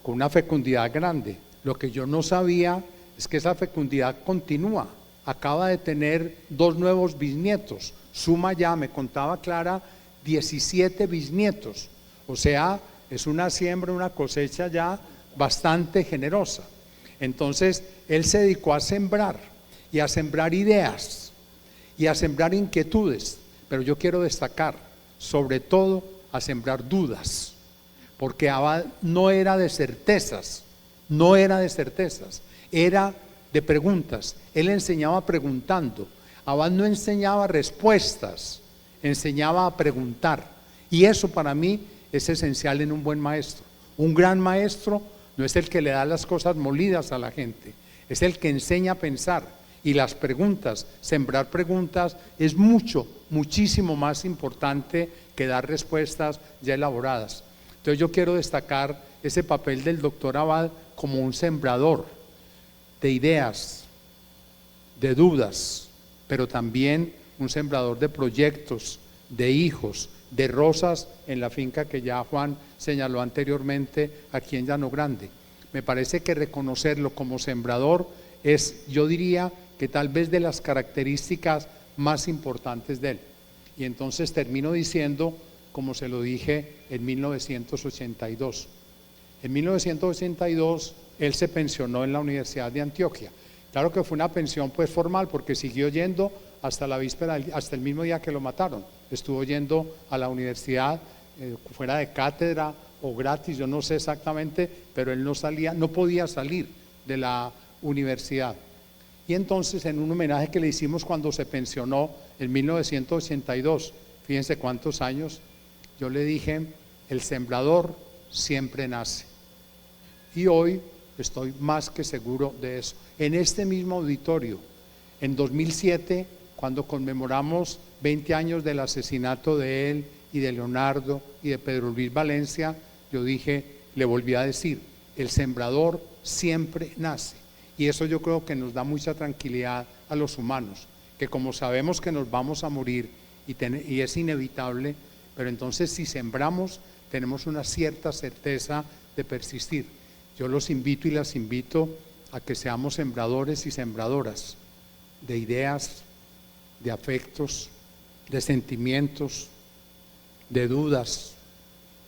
con una fecundidad grande. Lo que yo no sabía es que esa fecundidad continúa. Acaba de tener 2 nuevos bisnietos. Suma ya, me contaba Clara, 17 bisnietos. O sea, es una siembra, una cosecha ya bastante generosa. Entonces, él se dedicó a sembrar, y a sembrar ideas, y a sembrar inquietudes. Pero yo quiero destacar, sobre todo, a sembrar dudas. Porque Abad no era de certezas, era de preguntas. Él enseñaba preguntando. Abad no enseñaba respuestas, enseñaba a preguntar. Y eso para mí es esencial en un buen maestro. Un gran maestro no es el que le da las cosas molidas a la gente, es el que enseña a pensar. Y las preguntas, sembrar preguntas, es muchísimo más importante que dar respuestas ya elaboradas. Entonces yo quiero destacar ese papel del doctor Abad como un sembrador de ideas, de dudas, pero también un sembrador de proyectos, de hijos, de rosas en la finca que ya Juan señaló anteriormente aquí en Llano Grande. Me parece que reconocerlo como sembrador es, yo diría, que tal vez de las características más importantes de él. Y entonces termino diciendo, como se lo dije en 1982. En 1982 él se pensionó en la Universidad de Antioquia. Claro que fue una pensión pues formal, porque siguió yendo hasta la víspera, hasta el mismo día que lo mataron. Estuvo yendo a la universidad fuera de cátedra o gratis, yo no sé exactamente, pero él no podía salir de la universidad. Y entonces, en un homenaje que le hicimos cuando se pensionó en 1982, fíjense cuántos años, yo le dije: el sembrador siempre nace. Y hoy estoy más que seguro de eso. En este mismo auditorio, en 2007, cuando conmemoramos 20 años del asesinato de él y de Leonardo y de Pedro Luis Valencia, yo dije, le volví a decir: el sembrador siempre nace. Y eso yo creo que nos da mucha tranquilidad a los humanos, que como sabemos que nos vamos a morir y es inevitable, pero entonces si sembramos tenemos una cierta certeza de persistir. Yo los invito y las invito a que seamos sembradores y sembradoras de ideas, de afectos, de sentimientos, de dudas,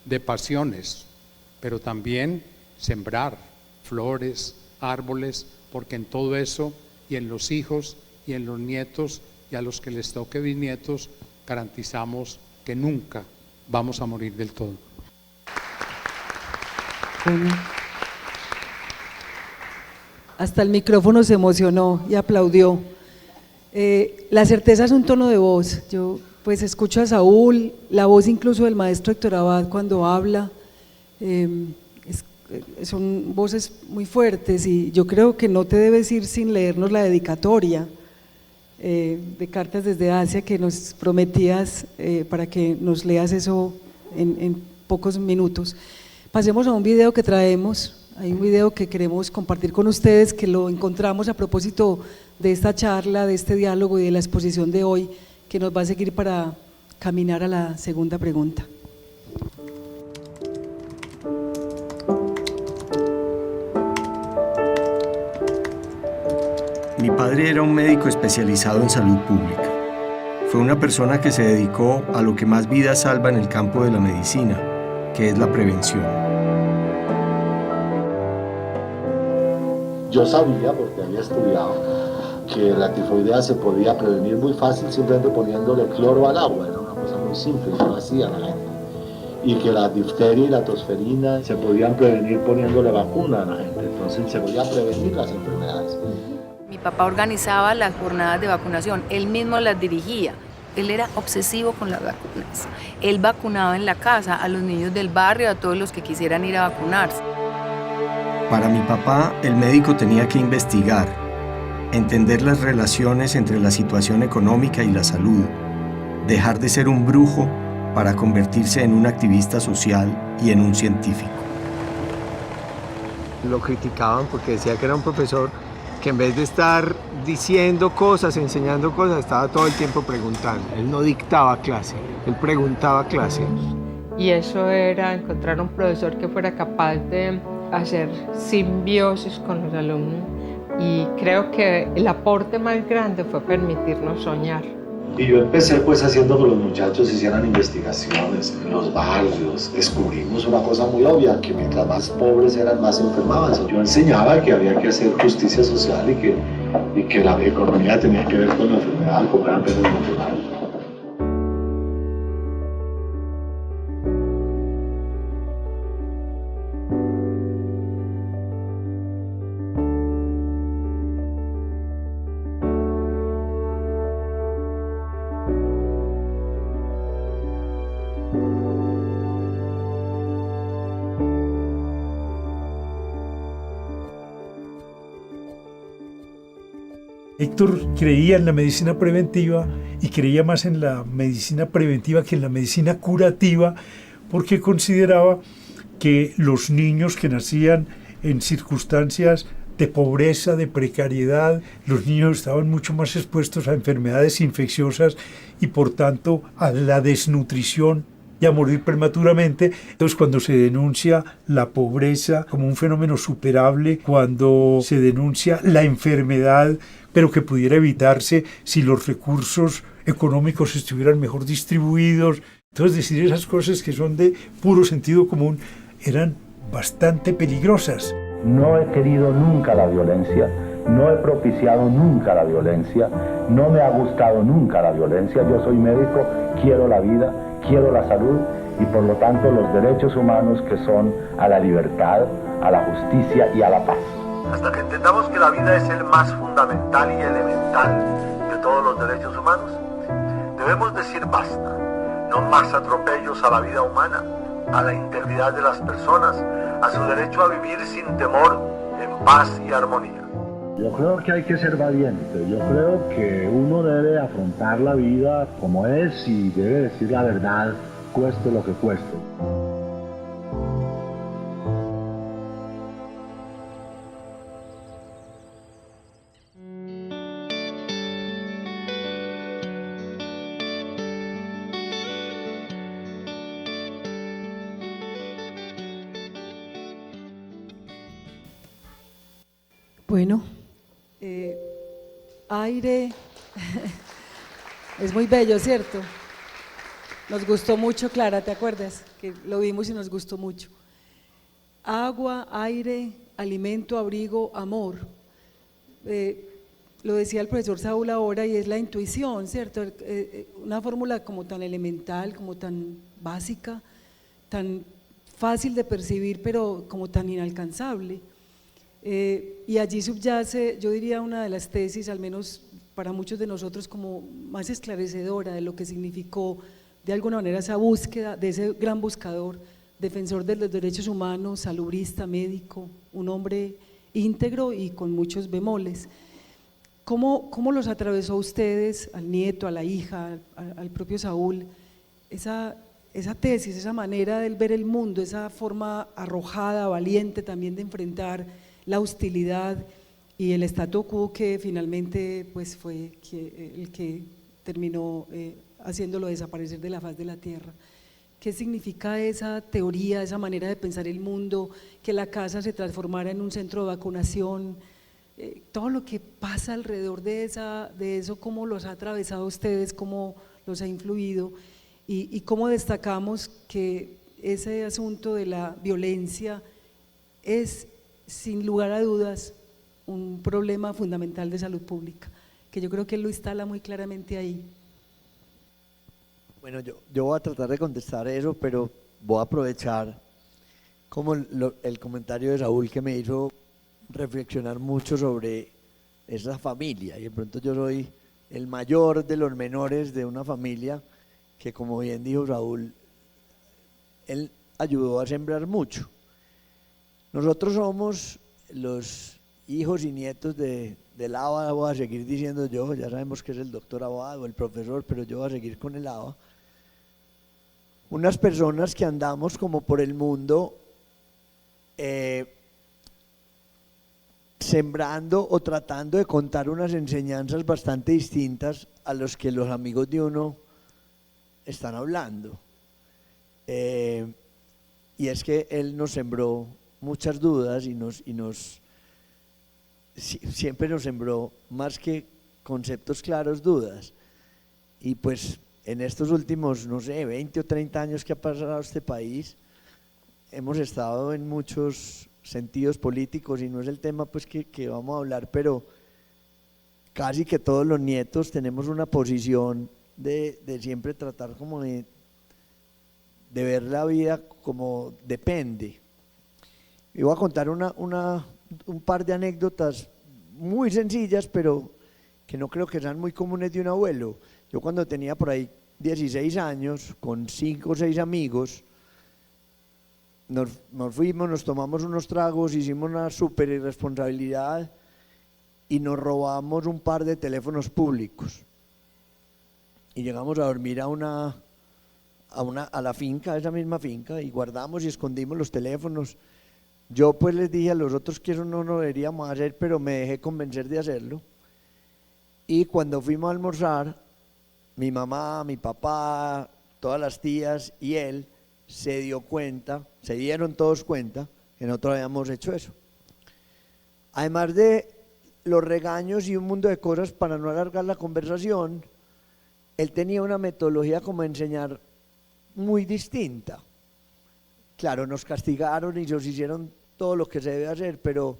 de pasiones, pero también sembrar flores, árboles, porque en todo eso, y en los hijos y en los nietos y a los que les toque bisnietos, garantizamos que nunca vamos a morir del todo. Hasta el micrófono se emocionó y aplaudió. La certeza es un tono de voz. Yo pues escucho a Saúl, la voz incluso del maestro Héctor Abad cuando habla, son voces muy fuertes, y yo creo que no te debes ir sin leernos la dedicatoria de Cartas desde Asia que nos prometías, para que nos leas eso en pocos minutos. Pasemos a un video que traemos. Hay un video que queremos compartir con ustedes, que lo encontramos a propósito de esta charla, de este diálogo y de la exposición de hoy, que nos va a seguir para caminar a la segunda pregunta. Mi padre era un médico especializado en salud pública. Fue una persona que se dedicó a lo que más vidas salva en el campo de la medicina, que es la prevención. Yo sabía, porque había estudiado, que la tifoidea se podía prevenir muy fácil simplemente poniéndole cloro al agua, era una cosa muy simple, y no hacía la gente. Y que la difteria y la tosferina se podían prevenir poniéndole vacuna a la gente, entonces se podía prevenir las enfermedades. Mi papá organizaba las jornadas de vacunación, él mismo las dirigía, él era obsesivo con las vacunas. Él vacunaba en la casa a los niños del barrio, a todos los que quisieran ir a vacunarse. Para mi papá, el médico tenía que investigar, entender las relaciones entre la situación económica y la salud, dejar de ser un brujo para convertirse en un activista social y en un científico. Lo criticaban porque decía que era un profesor que en vez de estar diciendo cosas, enseñando cosas, estaba todo el tiempo preguntando. Él no dictaba clase, él preguntaba clase. Y eso era encontrar un profesor que fuera capaz de hacer simbiosis con los alumnos. Y creo que el aporte más grande fue permitirnos soñar. Y yo empecé pues haciendo que los muchachos hicieran investigaciones en los barrios. Descubrimos una cosa muy obvia, que mientras más pobres eran, más se enfermaban. Yo enseñaba que había que hacer justicia social y que la economía tenía que ver con la enfermedad, como eran penas naturales. Héctor creía en la medicina preventiva y creía más en la medicina preventiva que en la medicina curativa, porque consideraba que los niños que nacían en circunstancias de pobreza, de precariedad, los niños estaban mucho más expuestos a enfermedades infecciosas y por tanto a la desnutrición y a morir prematuramente. Entonces, cuando se denuncia la pobreza como un fenómeno superable, cuando se denuncia la enfermedad, pero que pudiera evitarse si los recursos económicos estuvieran mejor distribuidos. Entonces, decir esas cosas que son de puro sentido común eran bastante peligrosas. No he querido nunca la violencia, no he propiciado nunca la violencia, no me ha gustado nunca la violencia. Yo soy médico, quiero la vida, quiero la salud y por lo tanto los derechos humanos que son a la libertad, a la justicia y a la paz. Hasta que entendamos que la vida es el más fundamental y elemental de todos los derechos humanos, debemos decir basta. No más atropellos a la vida humana, a la integridad de las personas, a su derecho a vivir sin temor, en paz y armonía. Yo creo que hay que ser valiente, yo creo que uno debe afrontar la vida como es y debe decir la verdad, cueste lo que cueste. Bueno, aire, es muy bello, ¿cierto? Nos gustó mucho, Clara, ¿te acuerdas? Que lo vimos y nos gustó mucho. Agua, aire, alimento, abrigo, amor. Lo decía el profesor Saúl ahora y es la intuición, ¿cierto? Una fórmula como tan elemental, como tan básica, tan fácil de percibir, pero como tan inalcanzable. Y allí subyace, yo diría, una de las tesis, al menos para muchos de nosotros, como más esclarecedora de lo que significó de alguna manera esa búsqueda de ese gran buscador, defensor de los derechos humanos, salubrista, médico, un hombre íntegro y con muchos bemoles. ¿Cómo los atravesó a ustedes, al nieto, a la hija, al propio Saúl, esa tesis, esa manera de ver el mundo, esa forma arrojada, valiente también de enfrentar la hostilidad y el statu quo que finalmente pues, fue el que terminó haciéndolo desaparecer de la faz de la tierra? ¿Qué significa esa teoría, esa manera de pensar el mundo, que la casa se transformara en un centro de vacunación? todo lo que pasa alrededor de eso, cómo los ha atravesado a ustedes, cómo los ha influido y cómo destacamos que ese asunto de la violencia es, sin lugar a dudas, un problema fundamental de salud pública, que yo creo que él lo instala muy claramente ahí. Bueno, yo voy a tratar de contestar eso, pero voy a aprovechar como el comentario de Saúl, que me hizo reflexionar mucho sobre esa familia, y de pronto yo soy el mayor de los menores de una familia que, como bien dijo Saúl, él ayudó a sembrar mucho. Nosotros somos los hijos y nietos del ABA, voy a seguir diciendo yo, ya sabemos que es el doctor Abad o el profesor, pero yo voy a seguir con el ABA. Unas personas que andamos como por el mundo sembrando o tratando de contar unas enseñanzas bastante distintas a los que los amigos de uno están hablando. Y es que él nos sembró muchas dudas siempre nos sembró, más que conceptos claros, dudas. Y pues en estos últimos, no sé, 20 o 30 años que ha pasado este país, hemos estado en muchos sentidos políticos, y no es el tema pues que vamos a hablar, pero casi que todos los nietos tenemos una posición de siempre tratar como de ver la vida como depende. Y voy a contar un par de anécdotas muy sencillas, pero que no creo que sean muy comunes de un abuelo. Yo cuando tenía por ahí 16 años, con 5 o 6 amigos, nos fuimos, nos tomamos unos tragos, hicimos una súper irresponsabilidad y nos robamos un par de teléfonos públicos. Y llegamos a dormir a la finca, a esa misma finca, y guardamos y escondimos los teléfonos. Yo pues les dije a los otros que eso no lo deberíamos hacer, pero me dejé convencer de hacerlo. Y cuando fuimos a almorzar, mi mamá, mi papá, todas las tías y él se dieron todos cuenta que nosotros habíamos hecho eso. Además de los regaños y un mundo de cosas, para no alargar la conversación, él tenía una metodología como de enseñar muy distinta. Claro, nos castigaron y nos hicieron todo lo que se debe hacer, pero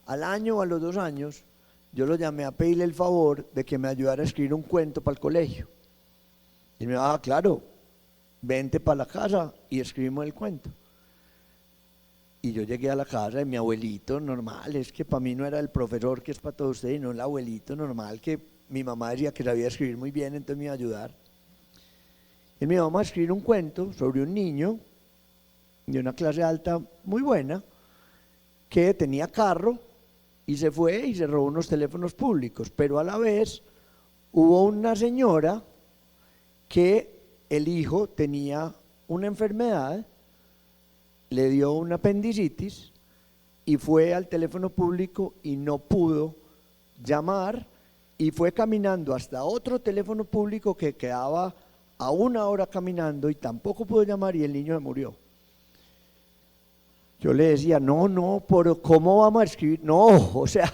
al año o a los 2 años yo lo llamé a pedirle el favor de que me ayudara a escribir un cuento para el colegio. Y me dijo, claro, vente para la casa y escribimos el cuento. Y yo llegué a la casa de mi abuelito normal, es que para mí no era el profesor que es para todos ustedes, sino el abuelito normal, que mi mamá decía que sabía escribir muy bien, entonces me iba a ayudar. Y me vamos a escribir un cuento sobre un niño de una clase alta muy buena, que tenía carro y se fue y se robó unos teléfonos públicos, pero a la vez hubo una señora que el hijo tenía una enfermedad, le dio una apendicitis y fue al teléfono público y no pudo llamar, y fue caminando hasta otro teléfono público que quedaba a 1 hora caminando y tampoco pudo llamar, y el niño se murió. Yo le decía, no, pero ¿cómo vamos a escribir? No, o sea,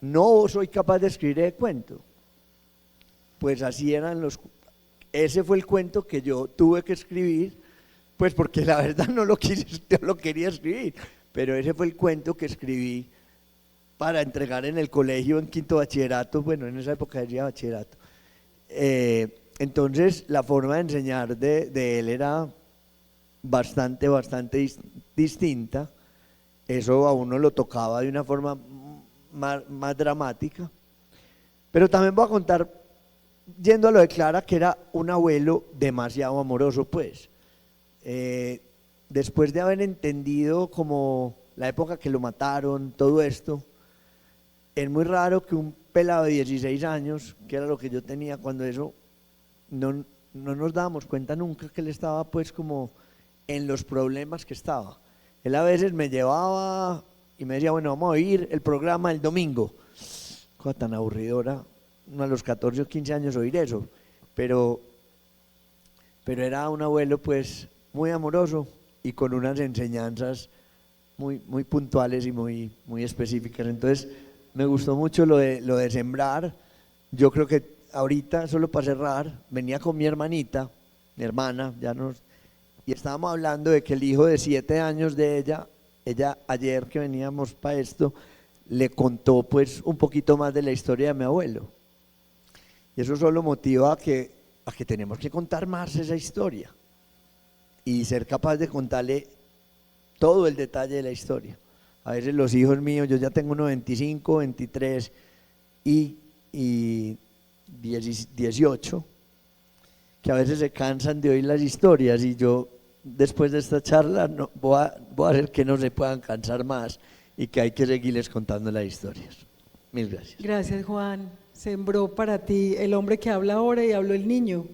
no soy capaz de escribir el cuento. Pues así eran ese fue el cuento que yo tuve que escribir, pues porque la verdad no lo quería escribir, pero ese fue el cuento que escribí para entregar en el colegio en 5º bachillerato, bueno, en esa época decía bachillerato. Entonces la forma de enseñar de él era bastante distinta. Eso a uno lo tocaba de una forma más dramática. Pero también voy a contar, yendo a lo de Clara, que era un abuelo demasiado amoroso, pues. Después de haber entendido como la época que lo mataron, todo esto, es muy raro que un pelado de 16 años, que era lo que yo tenía cuando eso, no nos dábamos cuenta nunca que él estaba pues como en los problemas que estaba. Él a veces me llevaba y me decía, bueno, vamos a oír el programa el domingo. Cosa tan aburridora, a los 14 o 15 años oír eso, pero era un abuelo pues muy amoroso y con unas enseñanzas muy puntuales y muy específicas. Entonces me gustó mucho lo de sembrar. Yo creo que ahorita, solo para cerrar, venía con mi hermanita, mi hermana, y estábamos hablando de que el hijo de 7 años de ella ayer que veníamos para esto, le contó pues un poquito más de la historia de mi abuelo. Y eso solo motiva a que tenemos que contar más esa historia y ser capaz de contarle todo el detalle de la historia. A veces los hijos míos, yo ya tengo unos 25, 23 y 18, que a veces se cansan de oír las historias, y yo después de esta charla voy a hacer que no se puedan cansar más y que hay que seguirles contando las historias. Mil gracias. Gracias, Juan. Sembró para ti el hombre que habla ahora y habló el niño.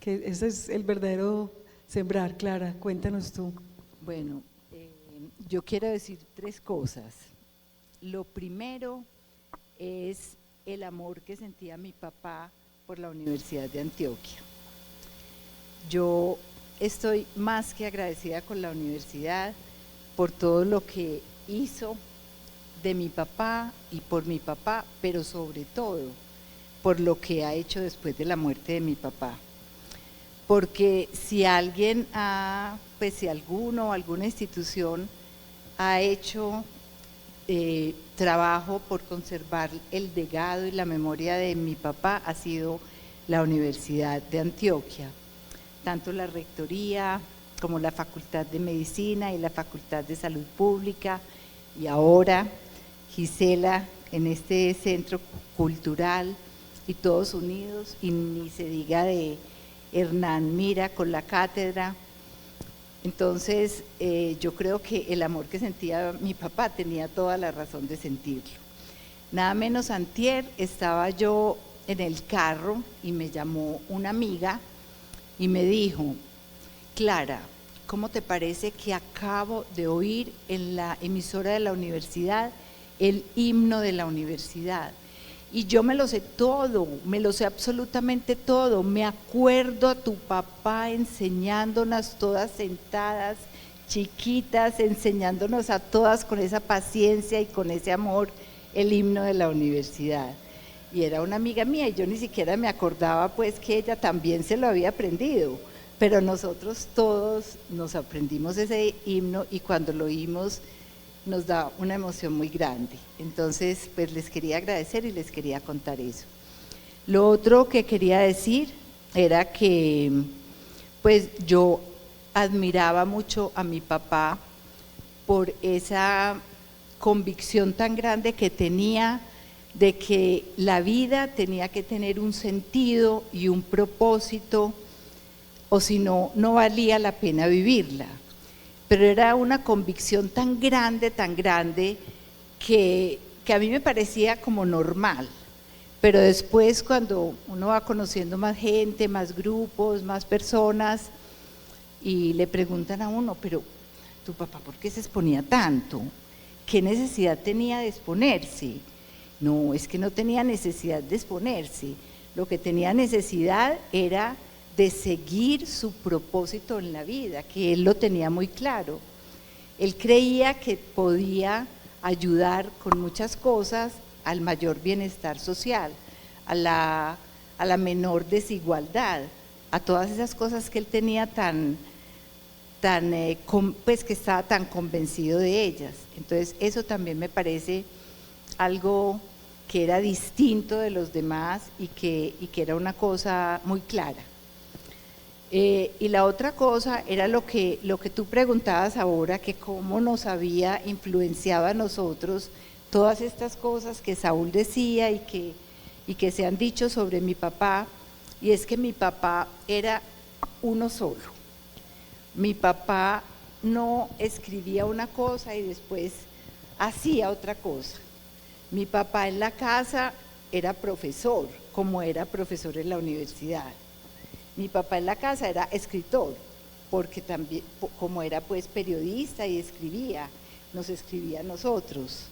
Que ese es el verdadero sembrar. Clara, cuéntanos tú. Bueno, yo quiero decir 3 cosas. Lo primero es el amor que sentía mi papá por la Universidad de Antioquia. Yo estoy más que agradecida con la universidad por todo lo que hizo de mi papá y por mi papá, pero sobre todo por lo que ha hecho después de la muerte de mi papá. Porque si alguien si alguno o alguna institución ha hecho trabajo por conservar el legado y la memoria de mi papá, ha sido la Universidad de Antioquia. Tanto la Rectoría como la Facultad de Medicina y la Facultad de Salud Pública, y ahora Gisela en este centro cultural, y todos unidos, y ni se diga de Hernán Mira con la cátedra. Entonces yo creo que el amor que sentía mi papá tenía toda la razón de sentirlo. Nada menos antier estaba yo en el carro y me llamó una amiga y me dijo: Clara, ¿cómo te parece que acabo de oír en la emisora de la universidad el himno de la universidad? Y yo me lo sé todo, me lo sé absolutamente todo. Me acuerdo a tu papá enseñándonos todas sentadas, chiquitas, enseñándonos a todas con esa paciencia y con ese amor el himno de la universidad. Y era una amiga mía y yo ni siquiera me acordaba pues que ella también se lo había aprendido, pero nosotros todos nos aprendimos ese himno y cuando lo oímos nos da una emoción muy grande. Entonces pues les quería agradecer y les quería contar eso. Lo otro que quería decir era que pues yo admiraba mucho a mi papá por esa convicción tan grande que tenía de que la vida tenía que tener un sentido y un propósito, o si no, no valía la pena vivirla. Pero era una convicción tan grande que a mí me parecía como normal. Pero después, cuando uno va conociendo más gente, más grupos, más personas, y le preguntan a uno: pero tu papá, ¿por qué se exponía tanto? ¿Qué necesidad tenía de exponerse? No, es que no tenía necesidad de exponerse. Lo que tenía necesidad era de seguir su propósito en la vida, que él lo tenía muy claro. Él creía que podía ayudar con muchas cosas al mayor bienestar social, a la menor desigualdad, a todas esas cosas que él tenía pues que estaba tan convencido de ellas. Entonces eso también me parece algo que era distinto de los demás y que era una cosa muy clara. Y la otra cosa era lo que tú preguntabas ahora, que cómo nos había influenciado a nosotros todas estas cosas que Saúl decía y que se han dicho sobre mi papá, y es que mi papá era uno solo. Mi papá no escribía una cosa y después hacía otra cosa. Mi papá en la casa era profesor, como era profesor en la universidad. Mi papá en la casa era escritor, porque también, como era pues periodista y escribía, nos escribía a nosotros.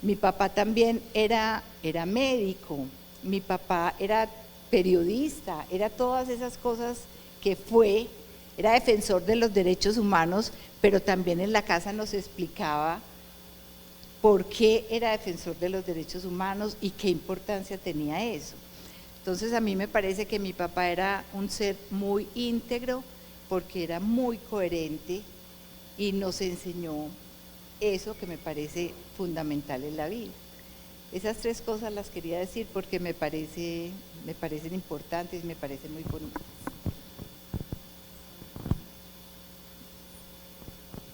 Mi papá también era médico, mi papá era periodista, era todas esas cosas que fue, era defensor de los derechos humanos, pero también en la casa nos explicaba por qué era defensor de los derechos humanos y qué importancia tenía eso. Entonces a mí me parece que mi papá era un ser muy íntegro porque era muy coherente y nos enseñó eso que me parece fundamental en la vida. Esas tres cosas las quería decir porque me parecen importantes y me parecen muy bonitas.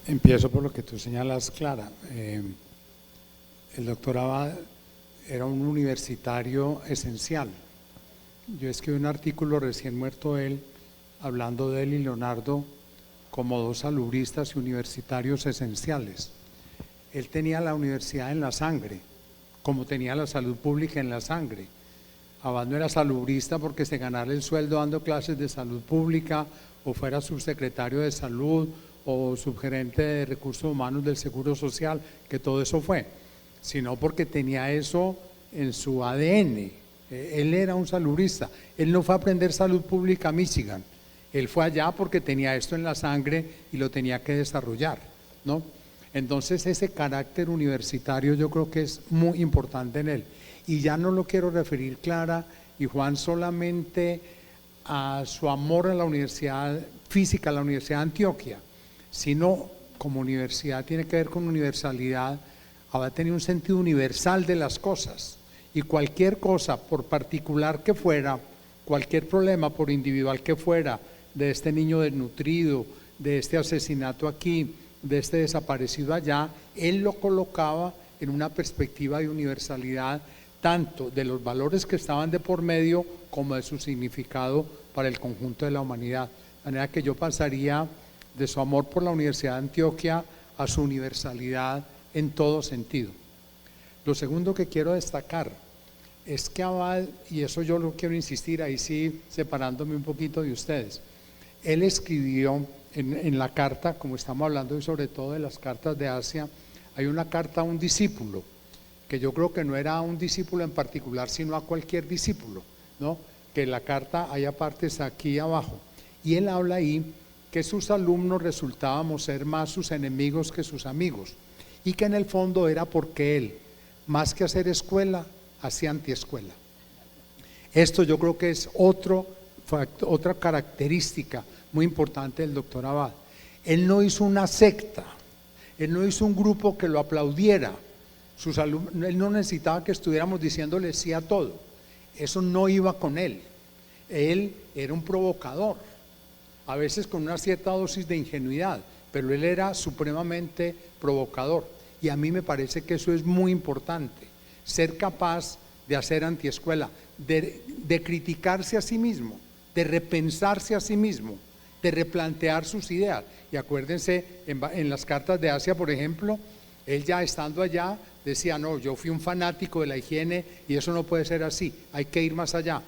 Empiezo por lo que tú señalas, Clara. El doctor Abad era un universitario esencial. Yo escribí un artículo recién muerto él, hablando de él y Leonardo como dos salubristas y universitarios esenciales. Él tenía la universidad en la sangre, como tenía la salud pública en la sangre. Abad no era salubrista porque se ganara el sueldo dando clases de salud pública o fuera subsecretario de salud o subgerente de recursos humanos del Seguro Social, que todo eso fue, sino porque tenía eso en su ADN. Él era un salubrista. Él no fue a aprender salud pública a Michigan. Él fue allá porque tenía esto en la sangre y lo tenía que desarrollar, ¿no? Entonces ese carácter universitario yo creo que es muy importante en él. Y ya no lo quiero referir, Clara y Juan, solamente a su amor a la universidad física, a la Universidad de Antioquia, sino como universidad tiene que ver con universalidad. Abad tenía un sentido universal de las cosas y cualquier cosa, por particular que fuera, cualquier problema, por individual que fuera, de este niño desnutrido, de este asesinato aquí, de este desaparecido allá, él lo colocaba en una perspectiva de universalidad, tanto de los valores que estaban de por medio como de su significado para el conjunto de la humanidad. De manera que yo pasaría de su amor por la Universidad de Antioquia a su universalidad en todo sentido. Lo segundo que quiero destacar es que Abad, y eso yo lo quiero insistir, ahí sí separándome un poquito de ustedes, él escribió en la carta, como estamos hablando y sobre todo de las cartas de Asia, hay una carta a un discípulo, que yo creo que no era a un discípulo en particular, sino a cualquier discípulo, ¿no? Que la carta hay partes aquí abajo, y él habla ahí que sus alumnos resultábamos ser más sus enemigos que sus amigos, y que en el fondo era porque él, más que hacer escuela, hacía antiescuela. Esto yo creo que es otra característica muy importante del doctor Abad. Él no hizo una secta, él no hizo un grupo que lo aplaudiera. Sus alumnos, él no necesitaba que estuviéramos diciéndole sí a todo. Eso no iba con él. Él era un provocador, a veces con una cierta dosis de ingenuidad, pero él era supremamente provocador. Y a mí me parece que eso es muy importante, ser capaz de hacer antiescuela, de criticarse a sí mismo, de repensarse a sí mismo, de replantear sus ideas. Y acuérdense, en las cartas de Asia, por ejemplo, él ya estando allá decía, no, yo fui un fanático de la higiene y eso no puede ser así, hay que ir más allá.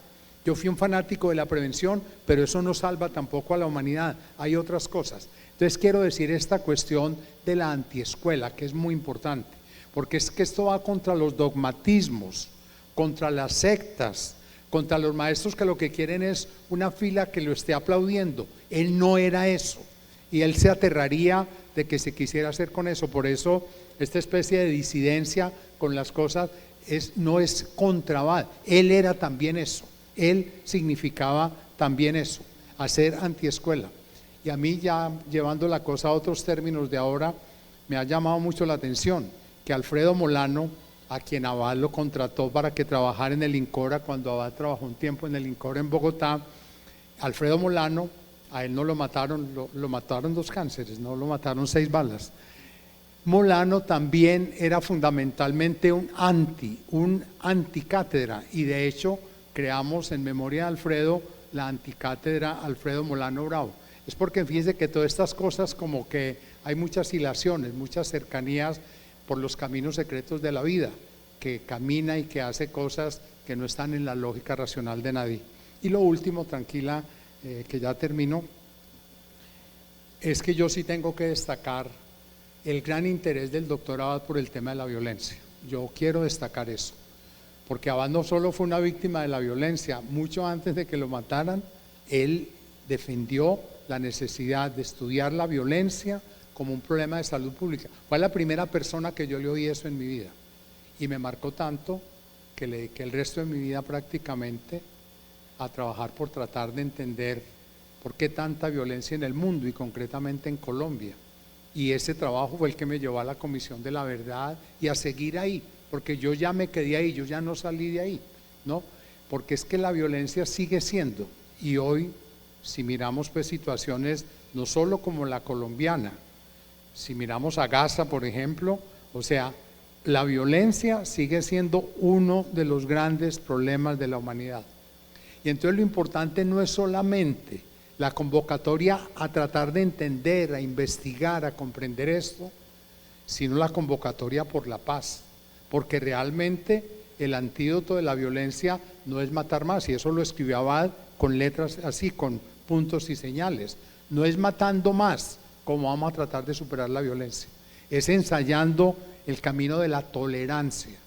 Yo fui un fanático de la prevención, pero eso no salva tampoco a la humanidad, hay otras cosas. Entonces quiero decir esta cuestión de la antiescuela, que es muy importante, porque es que esto va contra los dogmatismos, contra las sectas, contra los maestros que lo que quieren es una fila que lo esté aplaudiendo. Él no era eso, y él se aterraría de que se quisiera hacer con eso. Por eso esta especie de disidencia con las cosas no es contra Abad. Él era también eso, él significaba también eso, hacer antiescuela. Y a mí, ya llevando la cosa a otros términos de ahora, me ha llamado mucho la atención que Alfredo Molano, a quien Abad lo contrató para que trabajara en el INCORA, cuando Abad trabajó un tiempo en el INCORA en Bogotá, Alfredo Molano, a él no lo mataron, lo mataron 2 cánceres, no lo mataron 6 balas. Molano también era fundamentalmente un anticátedra, y de hecho creamos en memoria de Alfredo la anticátedra Alfredo Molano Bravo. Es porque fíjense que todas estas cosas, como que hay muchas hilaciones, muchas cercanías por los caminos secretos de la vida, que camina y que hace cosas que no están en la lógica racional de nadie. Y lo último, tranquila, que ya termino, es que yo sí tengo que destacar el gran interés del doctor Abad por el tema de la violencia. Yo quiero destacar eso, porque Abad no solo fue una víctima de la violencia, mucho antes de que lo mataran, él defendió la necesidad de estudiar la violencia como un problema de salud pública. Fue la primera persona que yo le oí eso en mi vida y me marcó tanto que le dediqué el resto de mi vida prácticamente a trabajar por tratar de entender por qué tanta violencia en el mundo y concretamente en Colombia. Y ese trabajo fue el que me llevó a la Comisión de la Verdad y a seguir ahí, porque yo ya me quedé ahí, yo ya no salí de ahí, ¿no? Porque es que la violencia sigue siendo, y hoy, si miramos pues situaciones no solo como la colombiana, si miramos a Gaza, por ejemplo, o sea, la violencia sigue siendo uno de los grandes problemas de la humanidad. Y entonces lo importante no es solamente la convocatoria a tratar de entender, a investigar, a comprender esto, sino la convocatoria por la paz, porque realmente el antídoto de la violencia no es matar más, y eso lo escribió Abad con letras así, con puntos y señales. No es matando más como vamos a tratar de superar la violencia, es ensayando el camino de la tolerancia.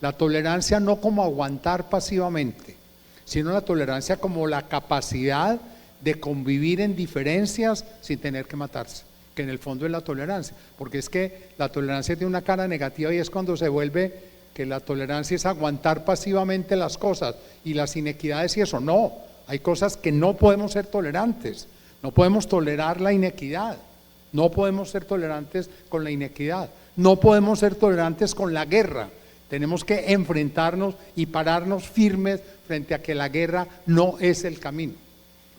La tolerancia no como aguantar pasivamente, sino la tolerancia como la capacidad de convivir en diferencias sin tener que matarse, que en el fondo es la tolerancia, porque es que la tolerancia tiene una cara negativa y es cuando se vuelve que la tolerancia es aguantar pasivamente las cosas y las inequidades y eso. No, hay cosas que no podemos ser tolerantes, no podemos tolerar la inequidad, no podemos ser tolerantes con la inequidad, no podemos ser tolerantes con la guerra. Tenemos que enfrentarnos y pararnos firmes frente a que la guerra no es el camino.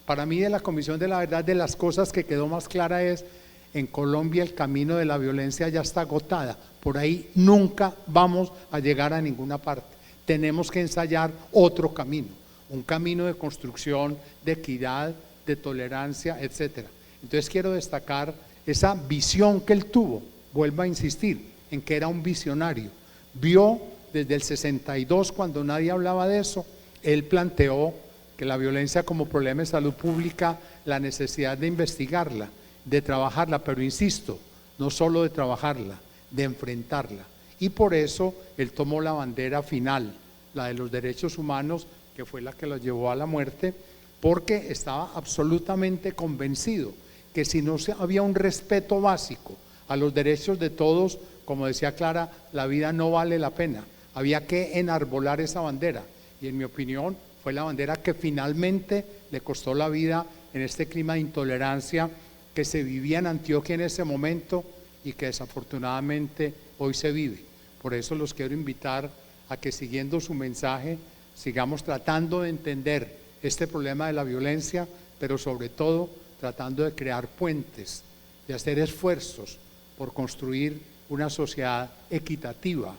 Para mí, de la Comisión de la Verdad, de las cosas que quedó más clara es: en Colombia el camino de la violencia ya está agotada, por ahí nunca vamos a llegar a ninguna parte. Tenemos que ensayar otro camino, un camino de construcción, de equidad, de tolerancia, etcétera. Entonces quiero destacar esa visión que él tuvo. Vuelvo a insistir en que era un visionario. Vio desde el 62, cuando nadie hablaba de eso, él planteó que la violencia como problema de salud pública, la necesidad de investigarla, de trabajarla, pero insisto, no solo de trabajarla, de enfrentarla. Y por eso él tomó la bandera final, la de los derechos humanos, que fue la que lo llevó a la muerte, porque estaba absolutamente convencido que si no había un respeto básico a los derechos de todos, como decía Clara, la vida no vale la pena. Había que enarbolar esa bandera, y en mi opinión fue la bandera que finalmente le costó la vida en este clima de intolerancia que se vivía en Antioquia en ese momento y que desafortunadamente hoy se vive. Por eso los quiero invitar a que, siguiendo su mensaje, sigamos tratando de entender este problema de la violencia, pero sobre todo tratando de crear puentes, de hacer esfuerzos por construir una sociedad equitativa,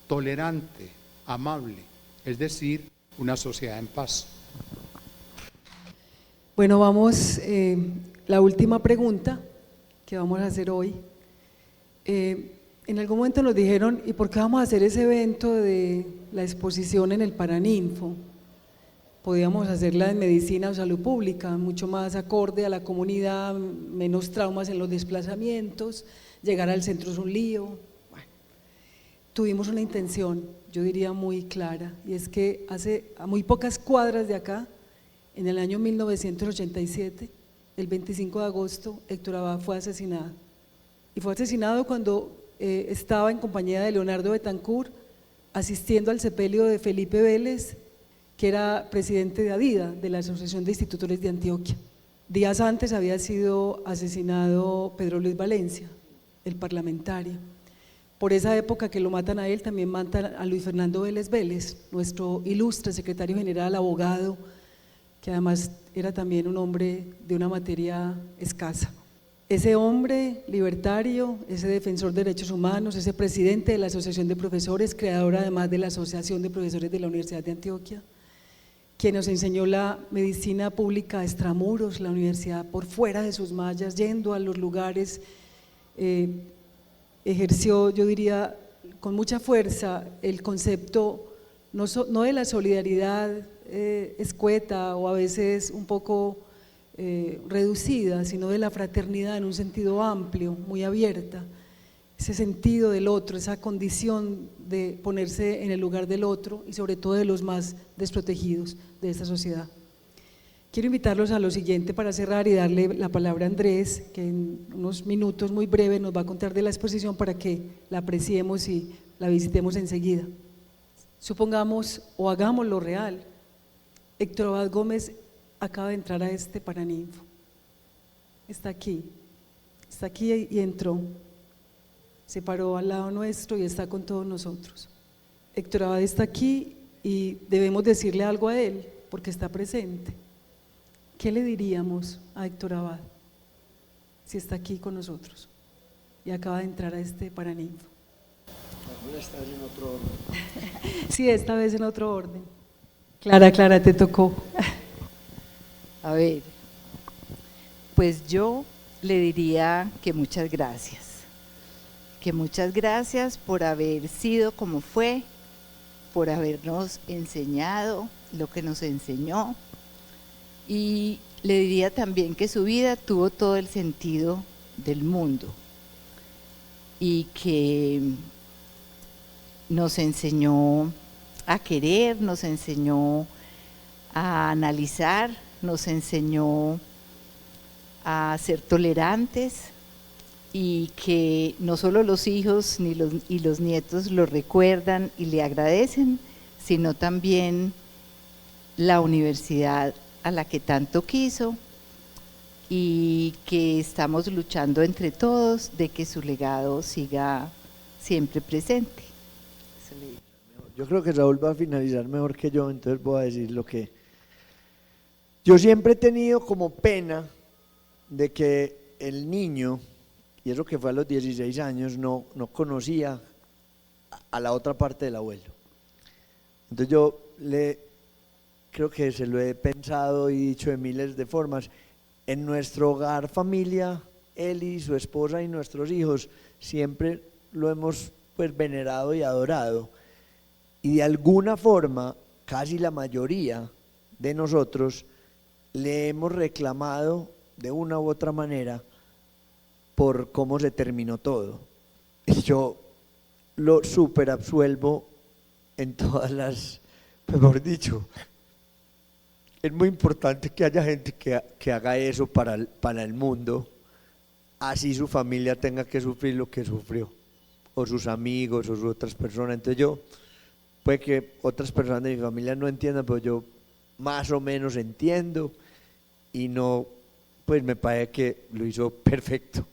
tolerante, amable, es decir, una sociedad en paz. Bueno, vamos, la última pregunta que vamos a hacer hoy. En algún momento nos dijeron: ¿y por qué vamos a hacer ese evento de la exposición en el Paraninfo? Podíamos hacerla en medicina o salud pública, mucho más acorde a la comunidad, menos traumas en los desplazamientos, llegar al centro es un lío. Bueno, tuvimos una intención, yo diría muy clara, y es que a muy pocas cuadras de acá, en el año 1987, el 25 de agosto, Héctor Abad fue asesinado. Y fue asesinado cuando estaba en compañía de Leonardo Betancourt, asistiendo al sepelio de Felipe Vélez, que era presidente de ADIDA, de la Asociación de Institutores de Antioquia. Días antes había sido asesinado Pedro Luis Valencia, el parlamentario. Por esa época que lo matan a él, también matan a Luis Fernando Vélez Vélez, nuestro ilustre secretario general, abogado, que además era también un hombre de una materia escasa. Ese hombre libertario, ese defensor de derechos humanos, ese presidente de la Asociación de Profesores, creador además de la Asociación de Profesores de la Universidad de Antioquia, quien nos enseñó la medicina pública extramuros, la universidad por fuera de sus mallas, yendo a los lugares, ejerció, yo diría, con mucha fuerza el concepto no de la solidaridad escueta o a veces un poco reducida, sino de la fraternidad en un sentido amplio, muy abierta, ese sentido del otro, esa condición de ponerse en el lugar del otro y sobre todo de los más desprotegidos de esta sociedad. Quiero invitarlos a lo siguiente para cerrar y darle la palabra a Andrés, que en unos minutos muy breves nos va a contar de la exposición para que la apreciemos y la visitemos enseguida. Supongamos o hagámoslo real. Héctor Abad Gómez acaba de entrar a este Paraninfo. Está aquí y entró. Se paró al lado nuestro y está con todos nosotros. Héctor Abad está aquí y debemos decirle algo a él porque está presente. ¿Qué le diríamos a Héctor Abad si está aquí con nosotros y acaba de entrar a este Paraninfo? Esta vez en otro orden. Sí, esta vez en otro orden. Clara, te tocó. A ver, pues yo le diría que muchas gracias por haber sido como fue, por habernos enseñado lo que nos enseñó, y le diría también que su vida tuvo todo el sentido del mundo y que nos enseñó a querer, nos enseñó a analizar, nos enseñó a ser tolerantes, y que no solo los hijos y los nietos lo recuerdan y le agradecen, sino también la universidad a la que tanto quiso, y que estamos luchando entre todos de que su legado siga siempre presente. Yo creo que Raúl va a finalizar mejor que yo, entonces voy a decir lo que… Yo siempre he tenido como pena de que el niño, y eso que fue a los 16 años, no conocía a la otra parte del abuelo. Entonces yo creo que se lo he pensado y dicho de miles de formas. En nuestro hogar, familia, él y su esposa y nuestros hijos siempre lo hemos pues venerado y adorado, y de alguna forma casi la mayoría de nosotros le hemos reclamado de una u otra manera por cómo se terminó todo. Yo lo súper absuelvo en todas las, mejor dicho, es muy importante que haya gente que haga eso para el mundo, así su familia tenga que sufrir lo que sufrió, o sus amigos, o sus otras personas. Entonces yo, puede que otras personas de mi familia no entiendan, pero yo más o menos entiendo, y no, pues me parece que lo hizo perfecto.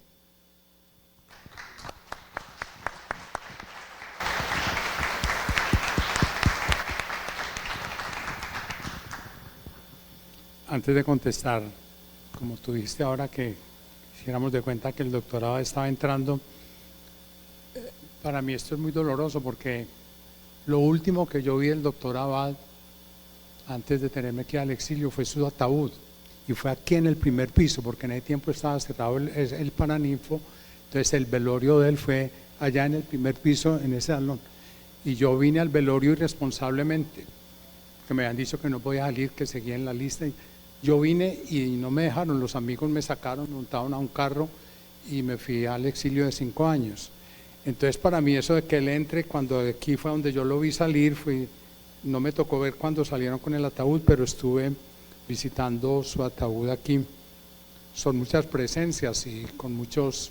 Antes de contestar, como tú dijiste ahora que hiciéramos de cuenta que el doctorado estaba entrando, para mí esto es muy doloroso porque lo último que yo vi del doctor Abad antes de tenerme que ir al exilio fue su ataúd, y fue aquí en el primer piso, porque en ese tiempo estaba cerrado el Paraninfo, entonces el velorio de él fue allá en el primer piso, en ese salón, y yo vine al velorio irresponsablemente, porque me habían dicho que no podía salir, que seguía en la lista, y yo vine y no me dejaron, los amigos me sacaron, montaron a un carro y me fui al exilio de 5 años. Entonces para mí eso de que él entre, cuando aquí fue donde yo lo vi salir, no me tocó ver cuando salieron con el ataúd, pero estuve visitando su ataúd aquí. Son muchas presencias y con muchos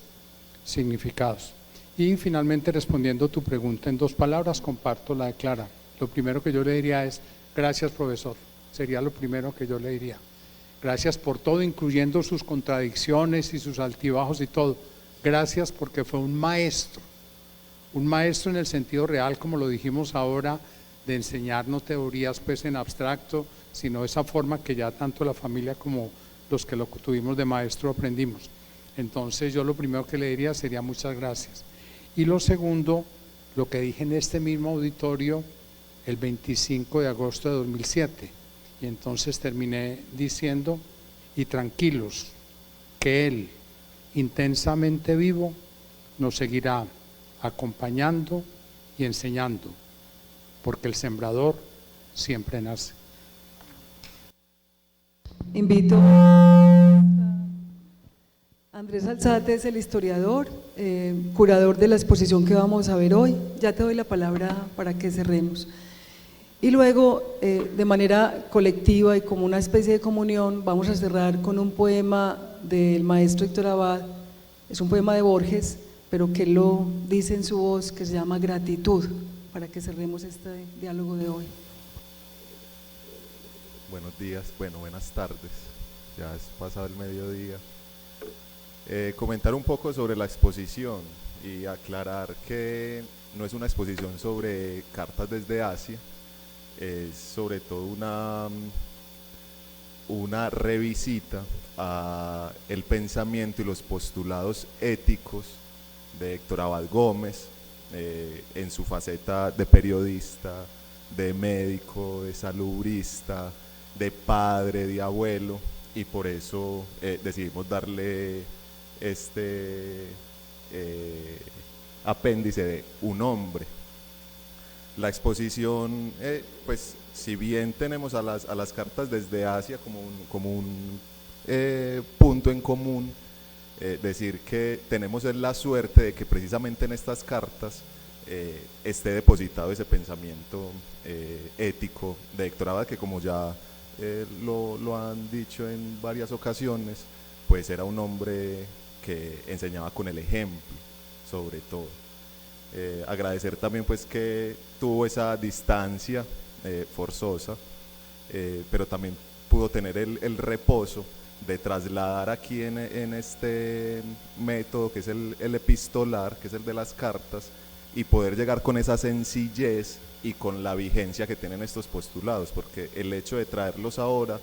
significados. Y finalmente, respondiendo tu pregunta en 2 palabras, comparto la de Clara. Lo primero que yo le diría es: gracias, profesor. Sería lo primero que yo le diría. Gracias por todo, incluyendo sus contradicciones y sus altibajos y todo. Gracias porque fue un maestro en el sentido real, como lo dijimos ahora, de enseñar no teorías pues en abstracto, sino esa forma que ya tanto la familia como los que lo tuvimos de maestro aprendimos. Entonces yo lo primero que le diría sería muchas gracias. Y lo segundo, lo que dije en este mismo auditorio el 25 de agosto de 2007, y entonces terminé diciendo: y tranquilos, que Él, intensamente vivo, nos seguirá acompañando y enseñando, porque el sembrador siempre nace. Invito a Andrés Alzate, es el historiador, curador de la exposición que vamos a ver hoy. Ya te doy la palabra para que cerremos. Y luego, de manera colectiva y como una especie de comunión, vamos a cerrar con un poema del maestro Héctor Abad. Es un poema de Borges, pero que lo dice en su voz, que se llama Gratitud, para que cerremos este diálogo de hoy. Buenos días, bueno, buenas tardes, ya es pasado el mediodía. Comentar un poco sobre la exposición y aclarar que no es una exposición sobre cartas desde Asia, es sobre todo una revisita a el pensamiento y los postulados éticos de Héctor Abad Gómez, en su faceta de periodista, de médico, de salubrista, de padre, de abuelo, y por eso decidimos darle este apéndice de un hombre. La exposición, pues si bien tenemos a las cartas desde Asia como un punto en común, decir que tenemos la suerte de que precisamente en estas cartas esté depositado ese pensamiento ético de Héctor Abad, que como ya lo han dicho en varias ocasiones, pues era un hombre que enseñaba con el ejemplo, sobre todo. Agradecer también pues que tuvo esa distancia forzosa, pero también pudo tener el reposo de trasladar aquí en este método que es el epistolar, que es el de las cartas, y poder llegar con esa sencillez y con la vigencia que tienen estos postulados, porque el hecho de traerlos ahora,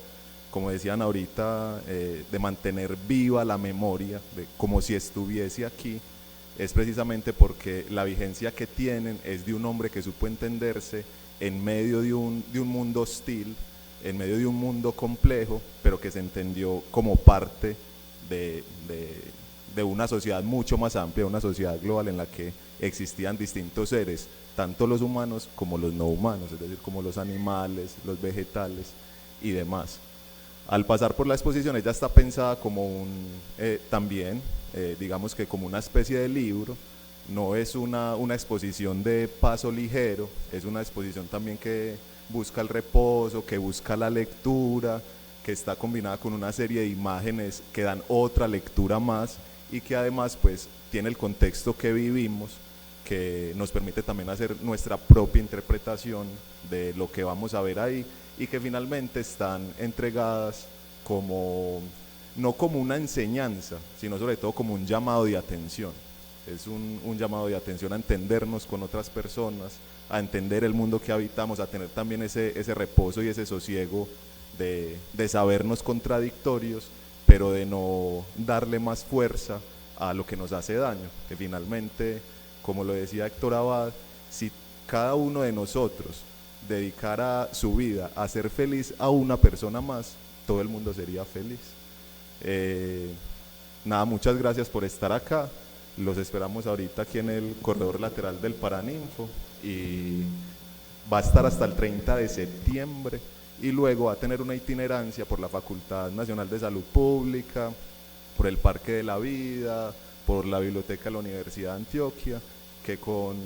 como decían ahorita, de mantener viva la memoria, como si estuviese aquí, es precisamente porque la vigencia que tienen es de un hombre que supo entenderse en medio de un mundo hostil, en medio de un mundo complejo, pero que se entendió como parte de una sociedad mucho más amplia, una sociedad global en la que existían distintos seres, tanto los humanos como los no humanos, es decir, como los animales, los vegetales y demás. Al pasar por la exposición, ella está pensada como también, digamos que como una especie de libro, no es una exposición de paso ligero, es una exposición también que busca el reposo, que busca la lectura, que está combinada con una serie de imágenes que dan otra lectura más y que además pues tiene el contexto que vivimos, que nos permite también hacer nuestra propia interpretación de lo que vamos a ver ahí, y que finalmente están entregadas no como una enseñanza, sino sobre todo como un llamado de atención. Es un llamado de atención a entendernos con otras personas, a entender el mundo que habitamos, a tener también ese reposo y ese sosiego de sabernos contradictorios, pero de no darle más fuerza a lo que nos hace daño, que finalmente, como lo decía Héctor Abad, si cada uno de nosotros dedicara su vida a ser feliz a una persona más, todo el mundo sería feliz. Nada, muchas gracias por estar acá, los esperamos ahorita aquí en el corredor lateral del Paraninfo y va a estar hasta el 30 de septiembre y luego va a tener una itinerancia por la Facultad Nacional de Salud Pública, por el Parque de la Vida, por la Biblioteca de la Universidad de Antioquia, que con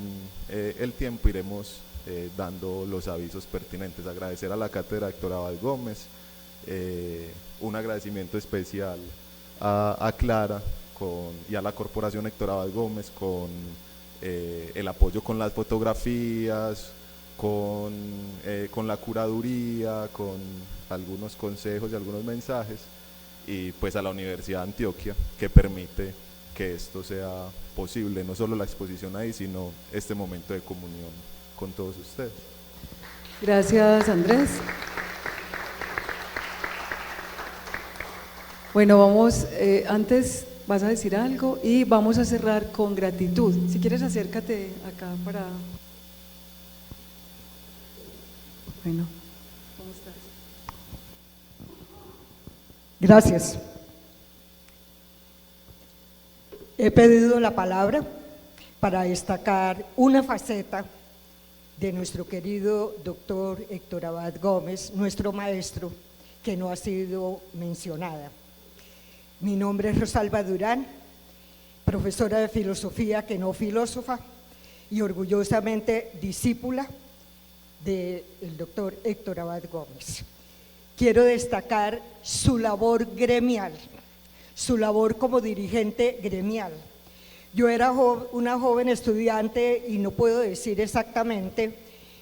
el tiempo iremos dando los avisos pertinentes. Agradecer a la cátedra Héctor Abad Gómez, un agradecimiento especial a Clara y a la Corporación Héctor Abad Gómez con el apoyo con las fotografías, con la curaduría, con algunos consejos y algunos mensajes, y pues a la Universidad de Antioquia, que permite que esto sea posible, no solo la exposición ahí, sino este momento de comunión con todos ustedes. Gracias, Andrés. Bueno, vamos, antes vas a decir algo y vamos a cerrar con gratitud. Si quieres, acércate acá para… Bueno, ¿cómo estás? Gracias. He pedido la palabra para destacar una faceta de nuestro querido doctor Héctor Abad Gómez, nuestro maestro, que no ha sido mencionada. Mi nombre es Rosalba Durán, profesora de filosofía que no filósofa y orgullosamente discípula del doctor Héctor Abad Gómez. Quiero destacar su labor gremial, su labor como dirigente gremial. Yo era una joven estudiante y no puedo decir exactamente,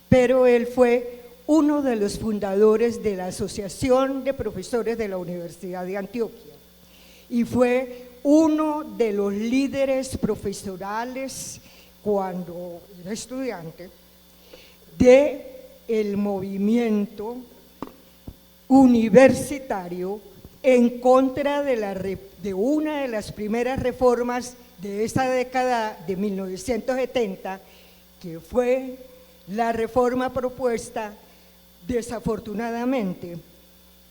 pero él fue uno de los fundadores de la Asociación de Profesores de la Universidad de Antioquia y fue uno de los líderes profesorales cuando era estudiante del movimiento universitario en contra de una de las primeras reformas de esa década de 1970, que fue la reforma propuesta desafortunadamente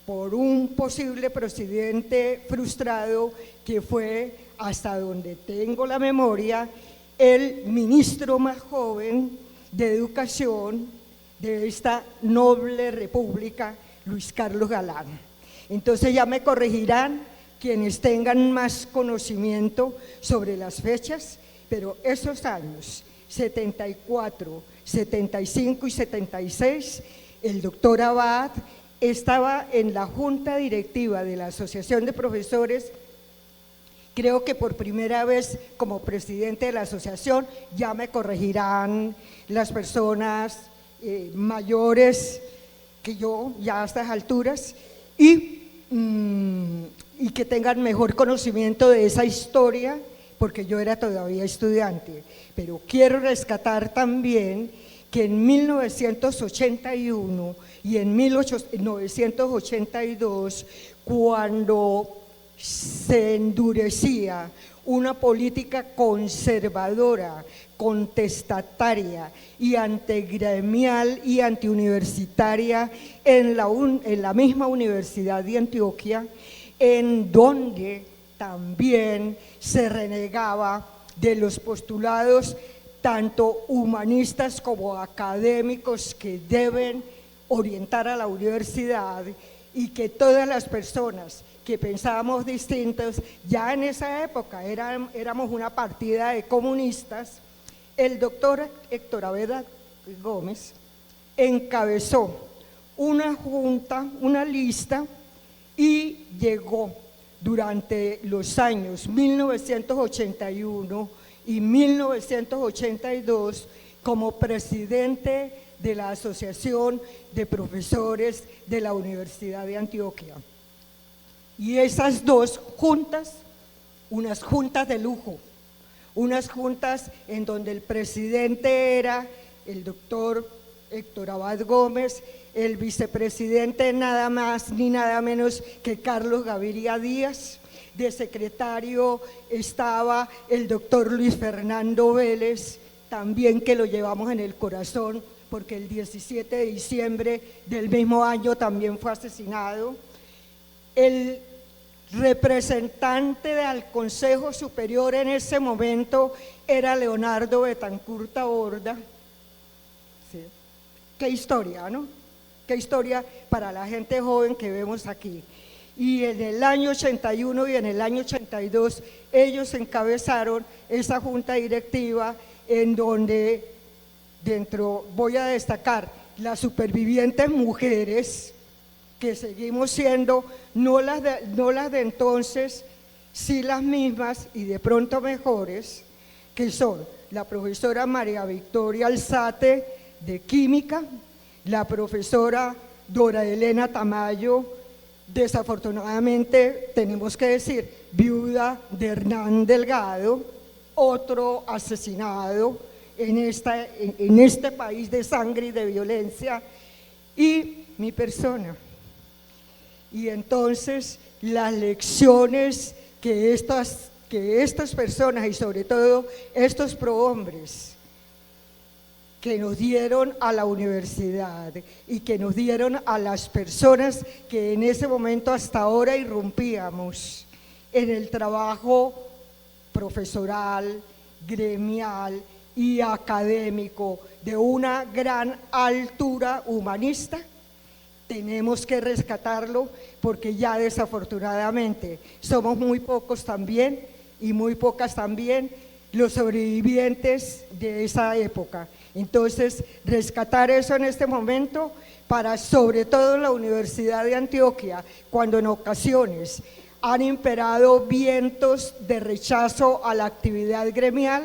por un posible presidente frustrado que fue, hasta donde tengo la memoria, el ministro más joven de educación de esta noble república, Luis Carlos Galán. Entonces ya me corregirán quienes tengan más conocimiento sobre las fechas, pero esos años, 74, 75 y 76, el doctor Abad estaba en la junta directiva de la Asociación de Profesores, creo que por primera vez como presidente de la asociación, ya me corregirán las personas mayores que yo, ya a estas alturas, y que tengan mejor conocimiento de esa historia, porque yo era todavía estudiante. Pero quiero rescatar también que en 1981 y en 1982, cuando se endurecía una política conservadora, contestataria y antigremial y antiuniversitaria en la misma Universidad de Antioquia, en donde también se renegaba de los postulados tanto humanistas como académicos que deben orientar a la universidad, y que todas las personas que pensábamos distintos, ya en esa época éramos una partida de comunistas. El doctor Héctor Abad Gómez encabezó una junta, una lista, y llegó durante los años 1981 y 1982 como presidente de la Asociación de Profesores de la Universidad de Antioquia. Y esas dos juntas, unas juntas de lujo, unas juntas en donde el presidente era el doctor Héctor Abad Gómez, el vicepresidente nada más ni nada menos que Carlos Gaviria Díaz, de secretario estaba el doctor Luis Fernando Vélez, también que lo llevamos en el corazón, porque el 17 de diciembre del mismo año también fue asesinado. El representante del Consejo Superior en ese momento era Leonardo Betancourt Taborda. Sí. Qué historia, ¿no? Qué historia para la gente joven que vemos aquí. Y en el año 81 y en el año 82 ellos encabezaron esa junta directiva en donde voy a destacar las supervivientes mujeres, que seguimos siendo no las de entonces, sí las mismas y de pronto mejores, que son la profesora María Victoria Alzate de Química, la profesora Dora Elena Tamayo, desafortunadamente tenemos que decir, viuda de Hernán Delgado, otro asesinado en este país de sangre y de violencia, y mi persona. Y entonces las lecciones que estas personas y sobre todo estos prohombres que nos dieron a la universidad y que nos dieron a las personas que en ese momento hasta ahora irrumpíamos en el trabajo profesoral, gremial y académico de una gran altura humanista, tenemos que rescatarlo, porque ya desafortunadamente somos muy pocos también y muy pocas también los sobrevivientes de esa época. Entonces, rescatar eso en este momento para, sobre todo, la Universidad de Antioquia, cuando en ocasiones han imperado vientos de rechazo a la actividad gremial.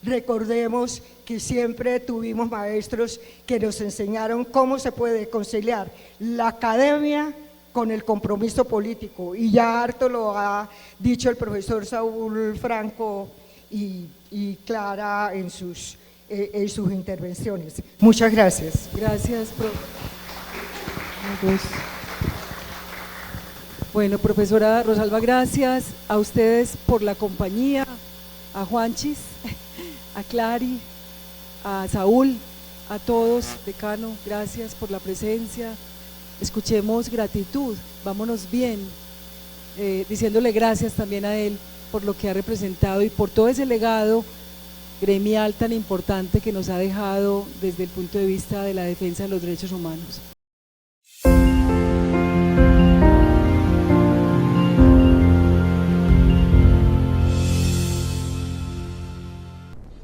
Recordemos que siempre tuvimos maestros que nos enseñaron cómo se puede conciliar la academia con el compromiso político, y ya harto lo ha dicho el profesor Saúl Franco y Clara en sus intervenciones. Muchas gracias. Gracias, profe. Bueno, profesora Rosalba, gracias a ustedes por la compañía, a Juanchis, a Clary, a Saúl, a todos, decano, gracias por la presencia. Escuchemos gratitud, vámonos bien, diciéndole gracias también a él por lo que ha representado y por todo ese legado gremial tan importante que nos ha dejado desde el punto de vista de la defensa de los derechos humanos.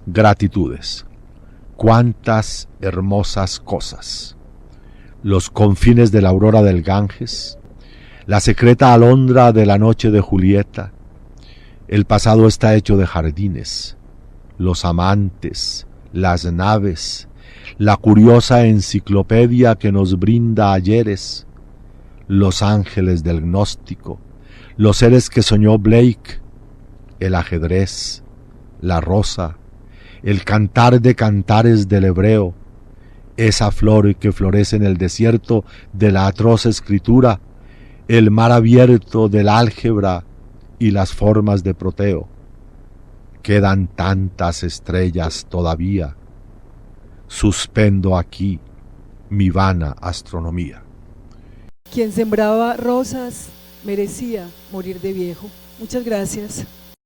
Gratitudes. Cuántas hermosas cosas. Los confines de la aurora del Ganges, la secreta alondra de la noche de Julieta. El pasado está hecho de jardines, los amantes, las naves, la curiosa enciclopedia que nos brinda ayeres, los ángeles del gnóstico, los seres que soñó Blake, el ajedrez, la rosa, el cantar de cantares del hebreo, esa flor que florece en el desierto de la atroz escritura, el mar abierto del álgebra y las formas de Proteo. Quedan tantas estrellas todavía. Suspendo aquí mi vana astronomía. Quien sembraba rosas merecía morir de viejo. Muchas gracias.